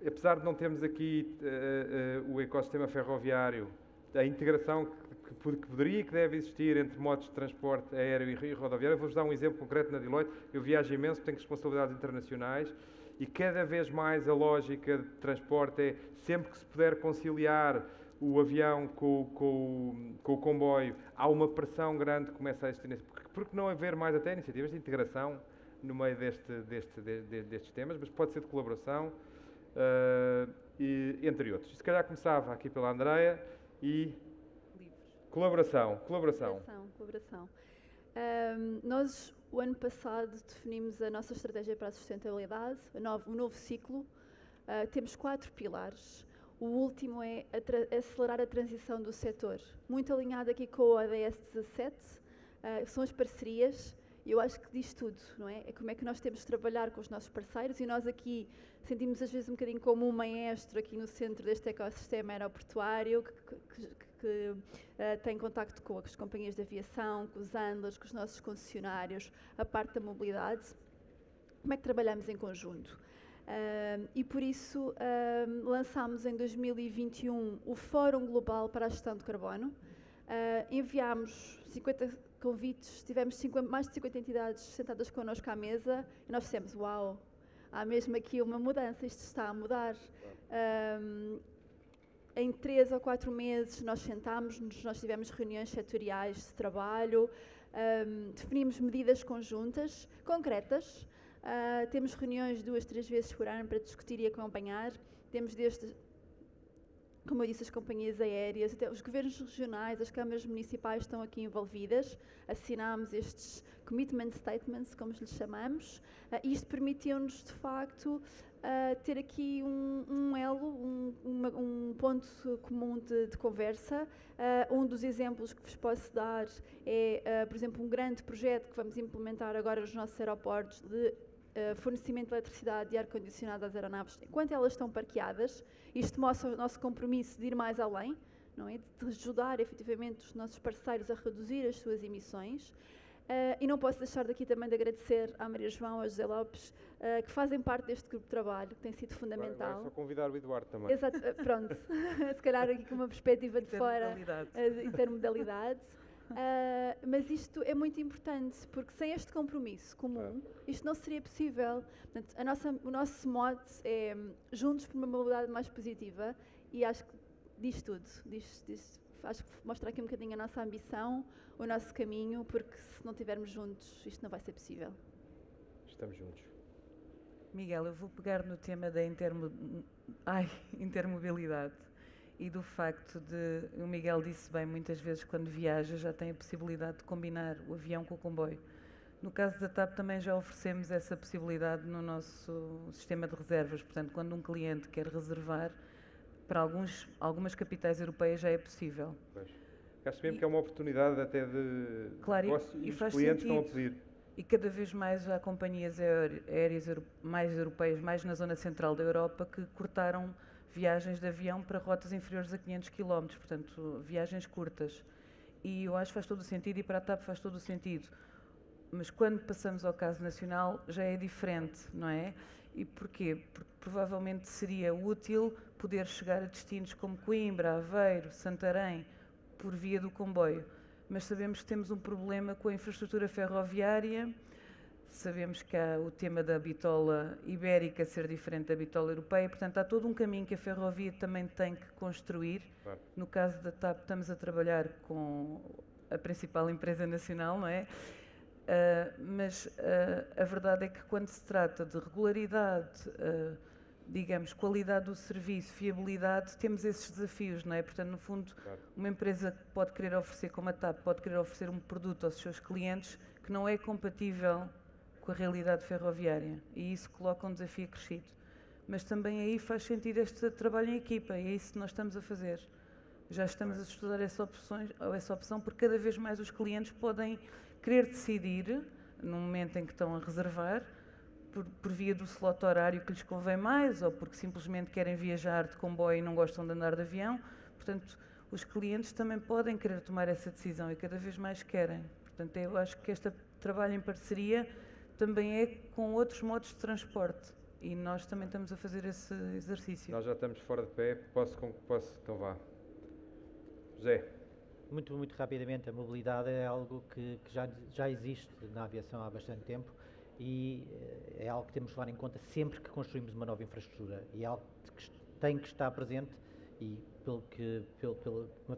apesar de não termos aqui o ecossistema ferroviário, a integração que poderia e que deve existir entre modos de transporte aéreo e rodoviário. Vou-vos dar um exemplo concreto na Deloitte. Eu viajo imenso, tenho responsabilidades internacionais e cada vez mais a lógica de transporte é, sempre que se puder conciliar o avião com o comboio, há uma pressão grande que começa a existir. Porque não haver mais até iniciativas de integração no meio destes temas, mas pode ser de colaboração, entre outros. Se calhar começava aqui pela Andreia e... Colaboração. Nós, o ano passado, definimos a nossa estratégia para a sustentabilidade, o novo ciclo. Temos 4 pilares. O último é acelerar a transição do setor. Muito alinhado aqui com o ODS 17, são as parcerias. E eu acho que diz tudo, não é? É como é que nós temos de trabalhar com os nossos parceiros e nós aqui sentimos às vezes um bocadinho como um maestro aqui no centro deste ecossistema aeroportuário que tem contacto com as companhias de aviação, com os handlers, com os nossos concessionários, a parte da mobilidade. Como é que trabalhamos em conjunto? E por isso lançámos em 2021 o Fórum Global para a Gestão de Carbono. Enviámos 50 convites, tivemos mais de 50 entidades sentadas connosco à mesa e nós dissemos, uau, há mesmo aqui uma mudança, isto está a mudar. Em 3 ou 4 meses nós sentámos-nos, nós tivemos reuniões setoriais de trabalho, definimos medidas conjuntas, concretas, temos reuniões 2, 3 vezes por ano para discutir e acompanhar, temos desde, como eu disse, as companhias aéreas, até os governos regionais, as câmaras municipais estão aqui envolvidas, assinámos estes commitment statements, como lhes chamamos, e isto permitiu-nos, de facto, ter aqui um elo, um ponto comum de conversa. Um dos exemplos que vos posso dar é, por exemplo, um grande projeto que vamos implementar agora nos nossos aeroportos de fornecimento de eletricidade e ar-condicionado às aeronaves enquanto elas estão parqueadas. Isto mostra o nosso compromisso de ir mais além, não é? De ajudar efetivamente os nossos parceiros a reduzir as suas emissões. E não posso deixar daqui também de agradecer à Maria João, ao José Lopes, que fazem parte deste grupo de trabalho, que tem sido fundamental. Vai só convidar o Eduardo também. Exato, pronto. Se calhar aqui com uma perspectiva de fora, intermodalidade. Mas isto é muito importante, porque sem este compromisso comum, isto não seria possível. Portanto, o nosso mote é juntos por uma mobilidade mais positiva, e acho que diz tudo. Acho que mostra aqui um bocadinho a nossa ambição, o nosso caminho, porque se não estivermos juntos, isto não vai ser possível. Estamos juntos. Miguel, eu vou pegar no tema da intermobilidade e do facto de, o Miguel disse bem, muitas vezes quando viaja já tem a possibilidade de combinar o avião com o comboio. No caso da TAP também já oferecemos essa possibilidade no nosso sistema de reservas, portanto, quando um cliente quer reservar, para algumas capitais europeias já é possível. Acho mesmo que é uma oportunidade até de negócio, e os clientes estão a pedir. E cada vez mais há companhias aéreas mais europeias, mais na zona central da Europa, que cortaram viagens de avião para rotas inferiores a 500 km, portanto, viagens curtas. E eu acho que faz todo o sentido, e para a TAP faz todo o sentido. Mas quando passamos ao caso nacional já é diferente, não é? E porquê? Porque provavelmente seria útil poder chegar a destinos como Coimbra, Aveiro, Santarém, por via do comboio. Mas sabemos que temos um problema com a infraestrutura ferroviária, sabemos que há o tema da bitola ibérica ser diferente da bitola europeia, portanto há todo um caminho que a ferrovia também tem que construir. Claro. No caso da TAP estamos a trabalhar com a principal empresa nacional, não é? Mas a verdade é que quando se trata de regularidade, digamos, qualidade do serviço, fiabilidade, temos esses desafios, não é? Portanto, no fundo, claro, uma empresa pode querer oferecer, como a TAP, pode querer oferecer um produto aos seus clientes que não é compatível com a realidade ferroviária, e isso coloca um desafio acrescido. Mas também aí faz sentido este trabalho em equipa, e é isso que nós estamos a fazer. Já estamos a estudar essa opção, porque cada vez mais os clientes podem querer decidir, no momento em que estão a reservar, por via do slot horário que lhes convém mais, ou porque simplesmente querem viajar de comboio e não gostam de andar de avião. Portanto, os clientes também podem querer tomar essa decisão e cada vez mais querem. Portanto, eu acho que este trabalho em parceria também é com outros modos de transporte, e nós também estamos a fazer esse exercício. Nós já estamos fora de pé, posso, então vá. José. Muito rapidamente, a mobilidade é algo que já existe na aviação há bastante tempo, e é algo que temos de levar em conta sempre que construímos uma nova infraestrutura, e é algo que tem que estar presente, e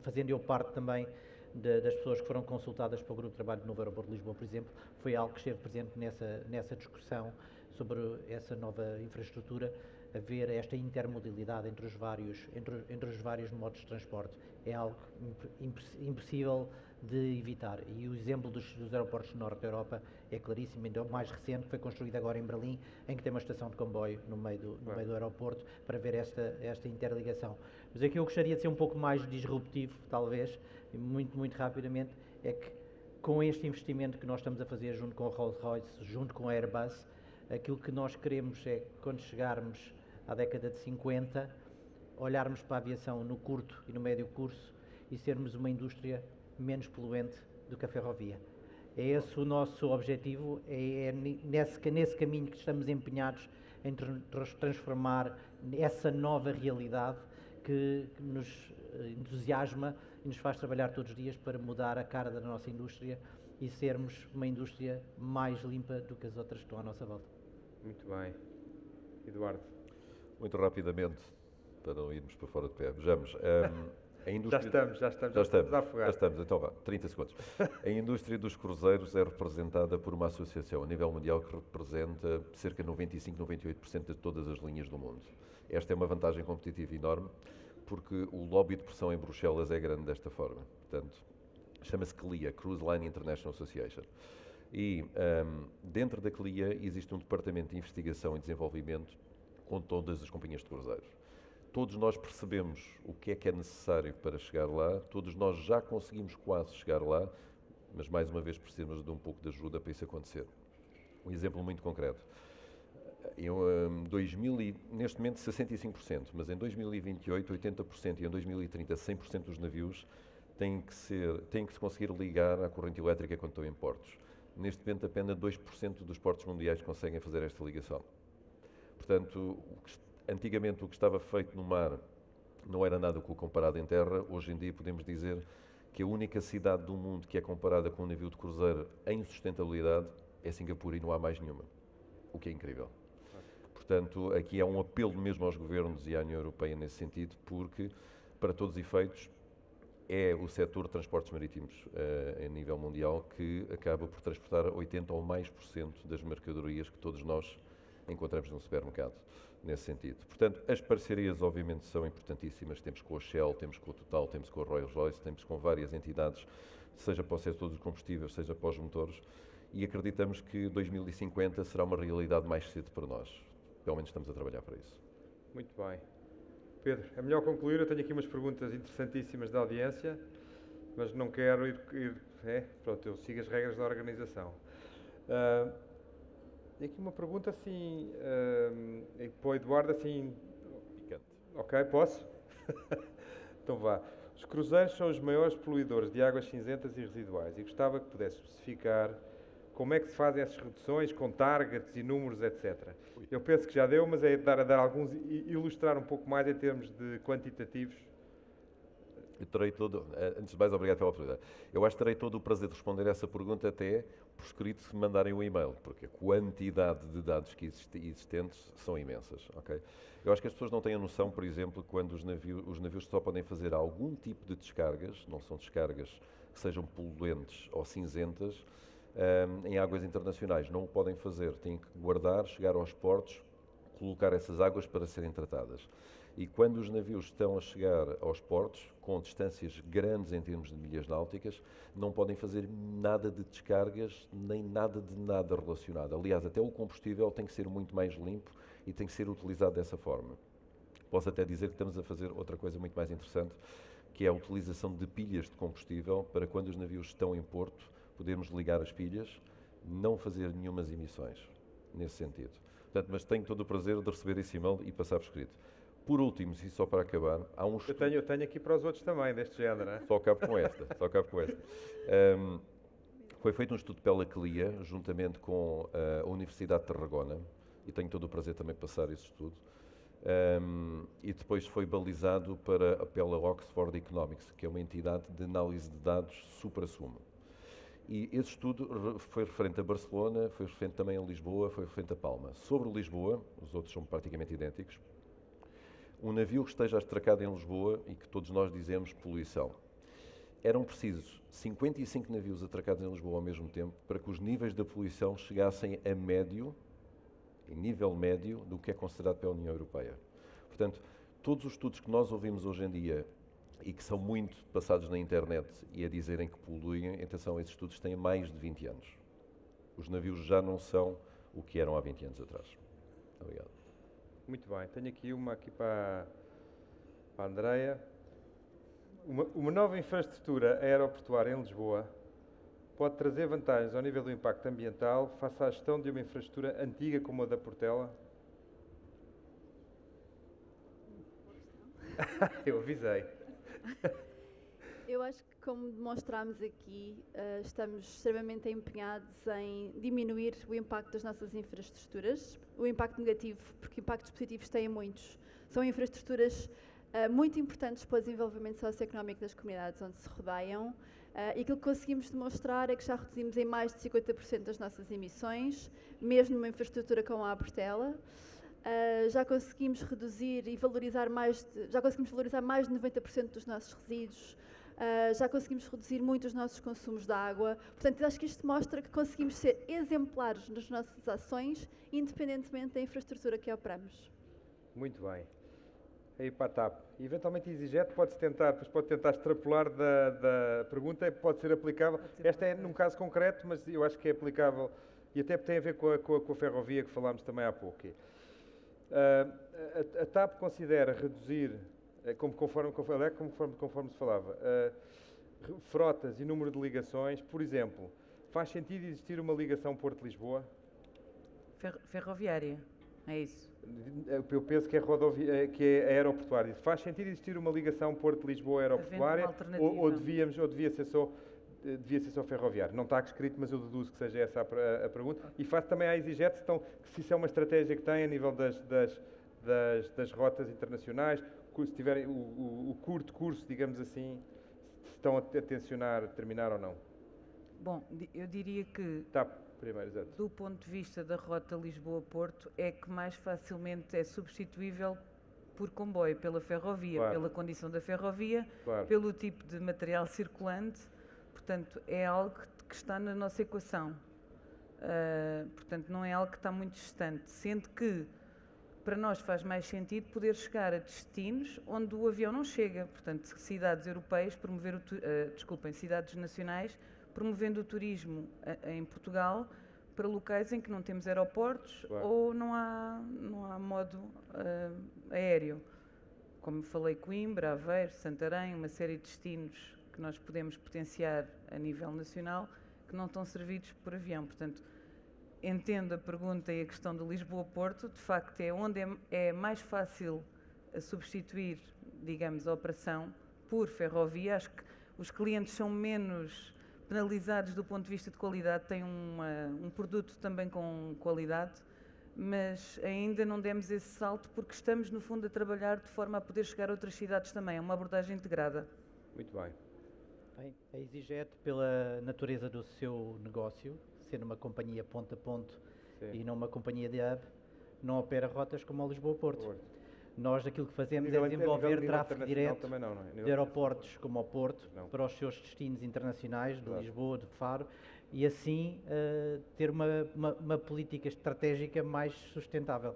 fazendo eu parte também das pessoas que foram consultadas para o Grupo de Trabalho do Novo Aeroporto de Lisboa, por exemplo, foi algo que esteve presente nessa discussão sobre essa nova infraestrutura, haver esta intermodalidade entre os vários modos de transporte. É algo impossível de evitar, e o exemplo dos aeroportos do Norte da Europa é claríssimo. Ainda o mais recente foi construído agora em Berlim, em que tem uma estação de comboio no meio do aeroporto, para ver esta interligação. Mas aqui eu gostaria de ser um pouco mais disruptivo, talvez, e muito rapidamente, é que com este investimento que nós estamos a fazer junto com a Rolls-Royce, junto com a Airbus, aquilo que nós queremos é, quando chegarmos à década de 50, olharmos para a aviação no curto e no médio curso e sermos uma indústria menos poluente do que a ferrovia. É esse o nosso objetivo, é nesse caminho que estamos empenhados em transformar essa nova realidade que nos entusiasma e nos faz trabalhar todos os dias para mudar a cara da nossa indústria e sermos uma indústria mais limpa do que as outras que estão à nossa volta. Muito bem. Eduardo. Muito rapidamente, para não irmos para fora de pé. Vejamos. A indústria... Já estamos, então vá, 30 segundos. A indústria dos cruzeiros é representada por uma associação a nível mundial que representa cerca de 95-98% de todas as linhas do mundo. Esta é uma vantagem competitiva enorme, porque o lobby de pressão em Bruxelas é grande desta forma. Portanto, chama-se CLIA, Cruise Line International Association. E dentro da CLIA existe um departamento de investigação e desenvolvimento com todas as companhias de cruzeiros. Todos nós percebemos o que é necessário para chegar lá, todos nós já conseguimos quase chegar lá, mas mais uma vez precisamos de um pouco de ajuda para isso acontecer. Um exemplo muito concreto. neste momento 65%, mas em 2028 80% e em 2030 100% dos navios têm que se conseguir ligar à corrente elétrica quando estão em portos. Neste momento apenas 2% dos portos mundiais conseguem fazer esta ligação. Portanto, antigamente o que estava feito no mar não era nada com o comparado em terra. Hoje em dia podemos dizer que a única cidade do mundo que é comparada com um navio de cruzeiro em sustentabilidade é Singapura e não há mais nenhuma, o que é incrível. Portanto, aqui é um apelo mesmo aos governos e à União Europeia nesse sentido, porque, para todos os efeitos, é o setor de transportes marítimos a nível mundial que acaba por transportar 80% ou mais das mercadorias que todos nós encontramos no supermercado, nesse sentido. Portanto, as parcerias obviamente são importantíssimas, temos com a Shell, temos com a Total, temos com a Rolls-Royce, temos com várias entidades, seja para o setor dos combustíveis, seja para os motores, e acreditamos que 2050 será uma realidade mais cedo para nós. Pelo menos estamos a trabalhar para isso. Muito bem. Pedro, é melhor concluir. Eu tenho aqui umas perguntas interessantíssimas da audiência, mas não quero pronto, eu sigo as regras da organização. Tem aqui uma pergunta assim, para o Eduardo, assim... Picante. Ok, posso? Então vá. Os cruzeiros são os maiores poluidores de águas cinzentas e residuais e gostava que pudesse especificar como é que se fazem essas reduções, com targets e números, etc. Eu penso que já deu, mas é dar alguns, ilustrar um pouco mais em termos de quantitativos. Eu terei antes de mais, obrigado pela oportunidade. Eu acho que terei todo o prazer de responder a essa pergunta até por escrito se me mandarem um e-mail, porque a quantidade de dados que existentes são imensas. Okay? Eu acho que as pessoas não têm a noção, por exemplo, quando os navios só podem fazer algum tipo de descargas, não são descargas que sejam poluentes ou cinzentas, em águas internacionais. Não o podem fazer, têm que guardar, chegar aos portos, colocar essas águas para serem tratadas. E quando os navios estão a chegar aos portos, com distâncias grandes em termos de milhas náuticas, não podem fazer nada de descargas, nem nada de nada relacionado. Aliás, até o combustível tem que ser muito mais limpo e tem que ser utilizado dessa forma. Posso até dizer que estamos a fazer outra coisa muito mais interessante, que é a utilização de pilhas de combustível para quando os navios estão em porto, podermos ligar as pilhas, não fazer nenhumas emissões, nesse sentido. Portanto, mas tenho todo o prazer de receber esse e-mail e passar por escrito. Por último, e só para acabar, há um estudo... Eu tenho aqui para os outros também, deste género, não é? Só acabo com esta. Foi feito um estudo pela CLIA, juntamente com a Universidade de Tarragona, e tenho todo o prazer também de passar esse estudo, e depois foi balizado pela Oxford Economics, que é uma entidade de análise de dados supra-sumo. E esse estudo foi referente a Barcelona, foi referente também a Lisboa, foi referente a Palma. Sobre Lisboa, os outros são praticamente idênticos, um navio que esteja atracado em Lisboa e que todos nós dizemos poluição. Eram precisos 55 navios atracados em Lisboa ao mesmo tempo para que os níveis da poluição chegassem a nível médio do que é considerado pela União Europeia. Portanto, todos os estudos que nós ouvimos hoje em dia e que são muito passados na internet e a dizerem que poluem, atenção, esses estudos têm mais de 20 anos. Os navios já não são o que eram há 20 anos atrás. Obrigado. Muito bem, tenho aqui uma para a Andreia. Uma nova infraestrutura aeroportuária em Lisboa pode trazer vantagens ao nível do impacto ambiental face à gestão de uma infraestrutura antiga como a da Portela? Eu avisei. Eu acho que, como demonstramos aqui, estamos extremamente empenhados em diminuir o impacto das nossas infraestruturas, o impacto negativo, porque impactos positivos têm muitos. São infraestruturas muito importantes para o desenvolvimento socioeconómico das comunidades onde se rodeiam, e aquilo que conseguimos demonstrar é que já reduzimos em mais de 50% das nossas emissões, mesmo numa infraestrutura como a Portela. Já conseguimos reduzir e valorizar mais de 90% dos nossos resíduos, já conseguimos reduzir muito os nossos consumos de água. Portanto, acho que isto mostra que conseguimos ser exemplares nas nossas ações, independentemente da infraestrutura que operamos. Muito bem. Aí para a TAP. Eventualmente, EasyJet pode tentar extrapolar da pergunta, pode ser aplicável. Esta é num caso concreto, mas eu acho que é aplicável e até tem a ver com a ferrovia que falámos também há pouco. A TAP considera reduzir, conforme se falava, frotas e número de ligações. Por exemplo, faz sentido existir uma ligação Porto-Lisboa? Ferroviária. É isso. Eu penso que é aeroportuário. Faz sentido existir uma ligação Porto-Lisboa aeroportuária ou devia ser só ferroviário? Não está escrito, mas eu deduzo que seja essa a pergunta. E faço também à EasyJet se isso é uma estratégia que tem a nível das rotas internacionais, se tiverem o curto curso, digamos assim, se estão a tencionar terminar ou não. Bom, eu diria que, primeiro, exato, do ponto de vista da rota Lisboa-Porto, é que mais facilmente é substituível por comboio, pela ferrovia, claro, pela condição da ferrovia, claro, pelo tipo de material circulante. Portanto, é algo que está na nossa equação. Portanto, não é algo que está muito distante, sendo que para nós faz mais sentido poder chegar a destinos onde o avião não chega. Portanto, cidades europeias, cidades nacionais, promovendo o turismo em Portugal para locais em que não temos aeroportos, claro, ou não há modo aéreo. Como falei, Coimbra, Aveiro, Santarém, uma série de destinos que nós podemos potenciar a nível nacional que não estão servidos por avião. Portanto, entendo a pergunta e a questão do Lisboa-Porto, de facto é onde é mais fácil substituir, digamos, a operação por ferrovia. Acho que os clientes são menos penalizados do ponto de vista de qualidade, têm um produto também com qualidade, mas ainda não demos esse salto porque estamos, no fundo, a trabalhar de forma a poder chegar a outras cidades também. É uma abordagem integrada. Muito bem. Bem, a EasyJet, pela natureza do seu negócio, sendo uma companhia ponto a ponto, sim, e não uma companhia de hub, não opera rotas como a Lisboa-Porto. Nós aquilo que fazemos é desenvolver tráfego direto de aeroportos como ao Porto, não, para os seus destinos internacionais, de claro, Lisboa, de Faro, e assim ter uma política estratégica mais sustentável.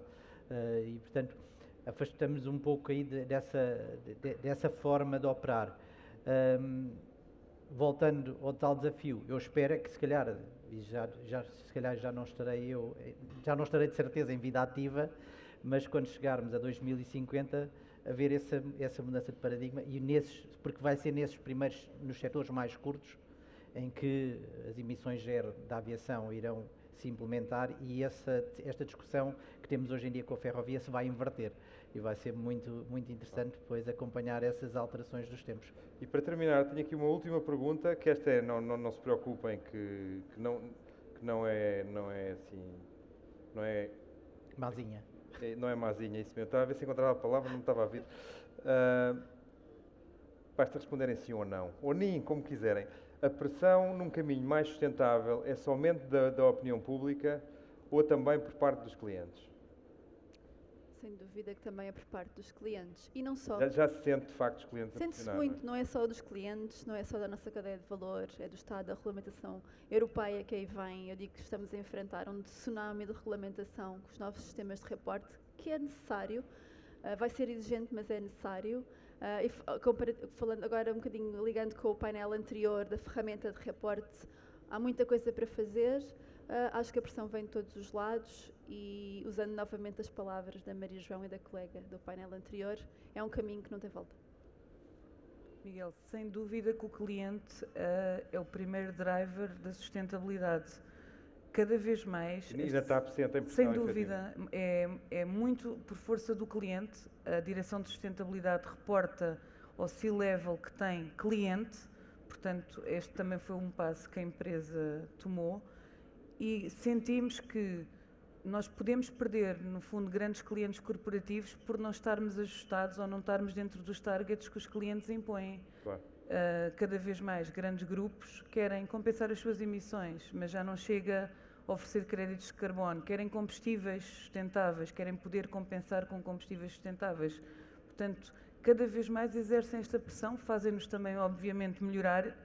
E, portanto, afastamos um pouco aí dessa forma de operar. Voltando ao tal desafio, eu espero que se calhar já não estarei de certeza em vida ativa, mas quando chegarmos a 2050 haver essa mudança de paradigma porque vai ser nos setores mais curtos em que as emissões zero da aviação irão se implementar e esta discussão que temos hoje em dia com a ferrovia se vai inverter e vai ser muito, muito interessante depois acompanhar essas alterações dos tempos. E para terminar, tenho aqui uma última pergunta, que esta é, não se preocupem que não é assim, não é... Mazinha. Não é mazinha, isso mesmo. Estava a ver se encontrava a palavra, não estava a vir. Basta responderem sim ou não, ou nem, como quiserem. A pressão num caminho mais sustentável é somente da opinião pública ou também por parte dos clientes? Sem dúvida que também é por parte dos clientes. E não só. Já se sente, de facto, os clientes a pressionar? Sente-se muito, não é só dos clientes, não é só da nossa cadeia de valor, é do Estado, da regulamentação europeia que aí vem. Eu digo que estamos a enfrentar um tsunami de regulamentação com os novos sistemas de reporte, que é necessário, vai ser exigente, mas é necessário. Falando agora um bocadinho, ligando com o painel anterior da ferramenta de reporte, há muita coisa para fazer. Acho que a pressão vem de todos os lados e, usando novamente as palavras da Maria João e da colega do painel anterior, é um caminho que não tem volta. Miguel, sem dúvida que o cliente é o primeiro driver da sustentabilidade. Cada vez mais... E ainda está presente em Sem dúvida, é muito por força do cliente. A Direção de Sustentabilidade reporta ao C-Level que tem cliente, portanto, este também foi um passo que a empresa tomou. E sentimos que nós podemos perder, no fundo, grandes clientes corporativos por não estarmos ajustados ou não estarmos dentro dos targets que os clientes impõem. Claro. Cada vez mais grandes grupos querem compensar as suas emissões, mas já não chega a oferecer créditos de carbono, querem combustíveis sustentáveis, querem poder compensar com combustíveis sustentáveis. Portanto, cada vez mais exercem esta pressão, fazem-nos também, obviamente, melhorar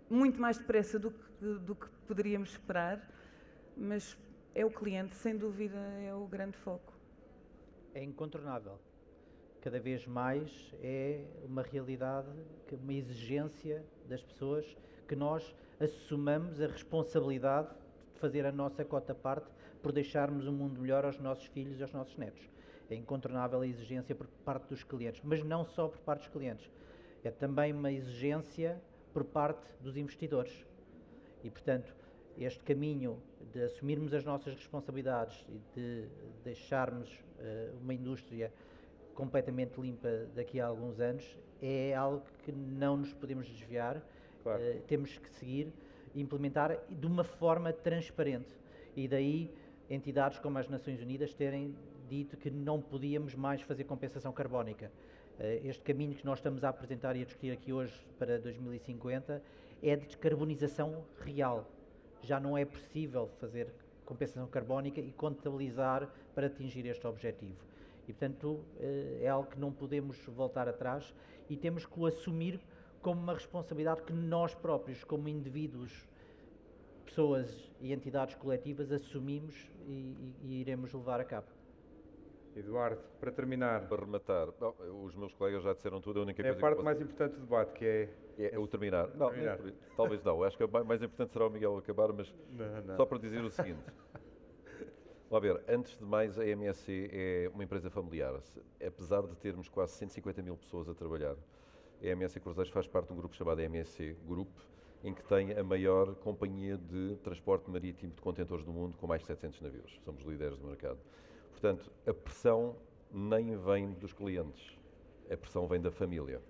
muito mais depressa do que poderíamos esperar. Mas é o cliente, sem dúvida, é o grande foco. É incontornável. Cada vez mais é uma realidade, uma exigência das pessoas que nós assumamos a responsabilidade de fazer a nossa cota-parte por deixarmos um mundo melhor aos nossos filhos e aos nossos netos. É incontornável a exigência por parte dos clientes, mas não só por parte dos clientes. É também uma exigência por parte dos investidores. E, portanto, este caminho de assumirmos as nossas responsabilidades e de deixarmos uma indústria completamente limpa daqui a alguns anos é algo que não nos podemos desviar. Claro. Temos que seguir e implementar de uma forma transparente. E daí entidades como as Nações Unidas terem dito que não podíamos mais fazer compensação carbónica. Este caminho que nós estamos a apresentar e a discutir aqui hoje para 2050 é de descarbonização real. Já não é possível fazer compensação carbónica e contabilizar para atingir este objetivo. E, portanto, é algo que não podemos voltar atrás e temos que o assumir como uma responsabilidade que nós próprios, como indivíduos, pessoas e entidades coletivas, assumimos e iremos levar a cabo. Eduardo, para terminar. Para rematar, não, os meus colegas já disseram tudo, a única coisa a parte mais importante do debate, que é o terminar. Não, terminar. Talvez não, acho que o mais importante será o Miguel acabar, mas não. Só para dizer o seguinte. Vamos ver, antes de mais, a MSC é uma empresa familiar. Apesar de termos quase 150 mil pessoas a trabalhar, a MSC Cruzeiros faz parte de um grupo chamado MSC Group, em que tem a maior companhia de transporte marítimo de contentores do mundo, com mais de 700 navios. Somos líderes do mercado. Portanto, a pressão nem vem dos clientes, a pressão vem da família,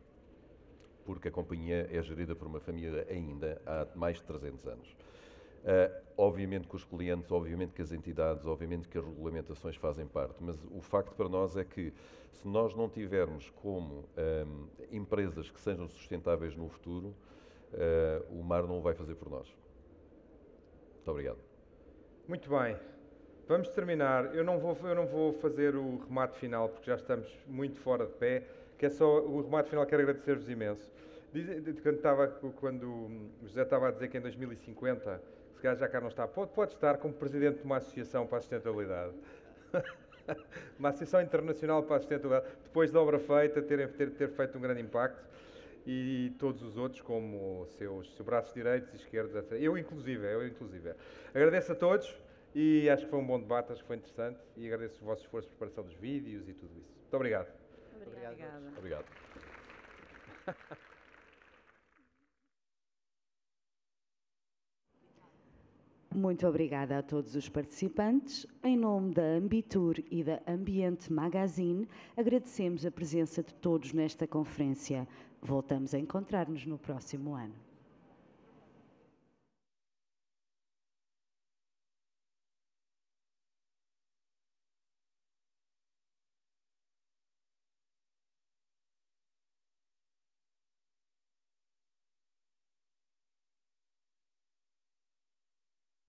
porque a companhia é gerida por uma família ainda há mais de 300 anos. Obviamente que os clientes, obviamente que as entidades, obviamente que as regulamentações fazem parte, mas o facto para nós é que se nós não tivermos como empresas que sejam sustentáveis no futuro, o mar não o vai fazer por nós. Muito obrigado. Muito bem. Vamos terminar. Eu não vou fazer o remate final, porque já estamos muito fora de pé, que é só o remate final. Quero agradecer-vos imenso. Quando o José estava a dizer que em 2050, se calhar já cá não está, pode estar como presidente de uma associação para a sustentabilidade. Uma associação internacional para a sustentabilidade, depois da obra feita, ter feito um grande impacto, e todos os outros, como seus braços direitos e esquerdos, etc. Eu inclusive. Agradeço a todos. E acho que foi um bom debate, acho que foi interessante, e agradeço o vosso esforço de preparação dos vídeos e tudo isso. Muito obrigado. Obrigado. Muito obrigada a todos os participantes. Em nome da Ambitur e da Ambiente Magazine, agradecemos a presença de todos nesta conferência. Voltamos a encontrar-nos no próximo ano.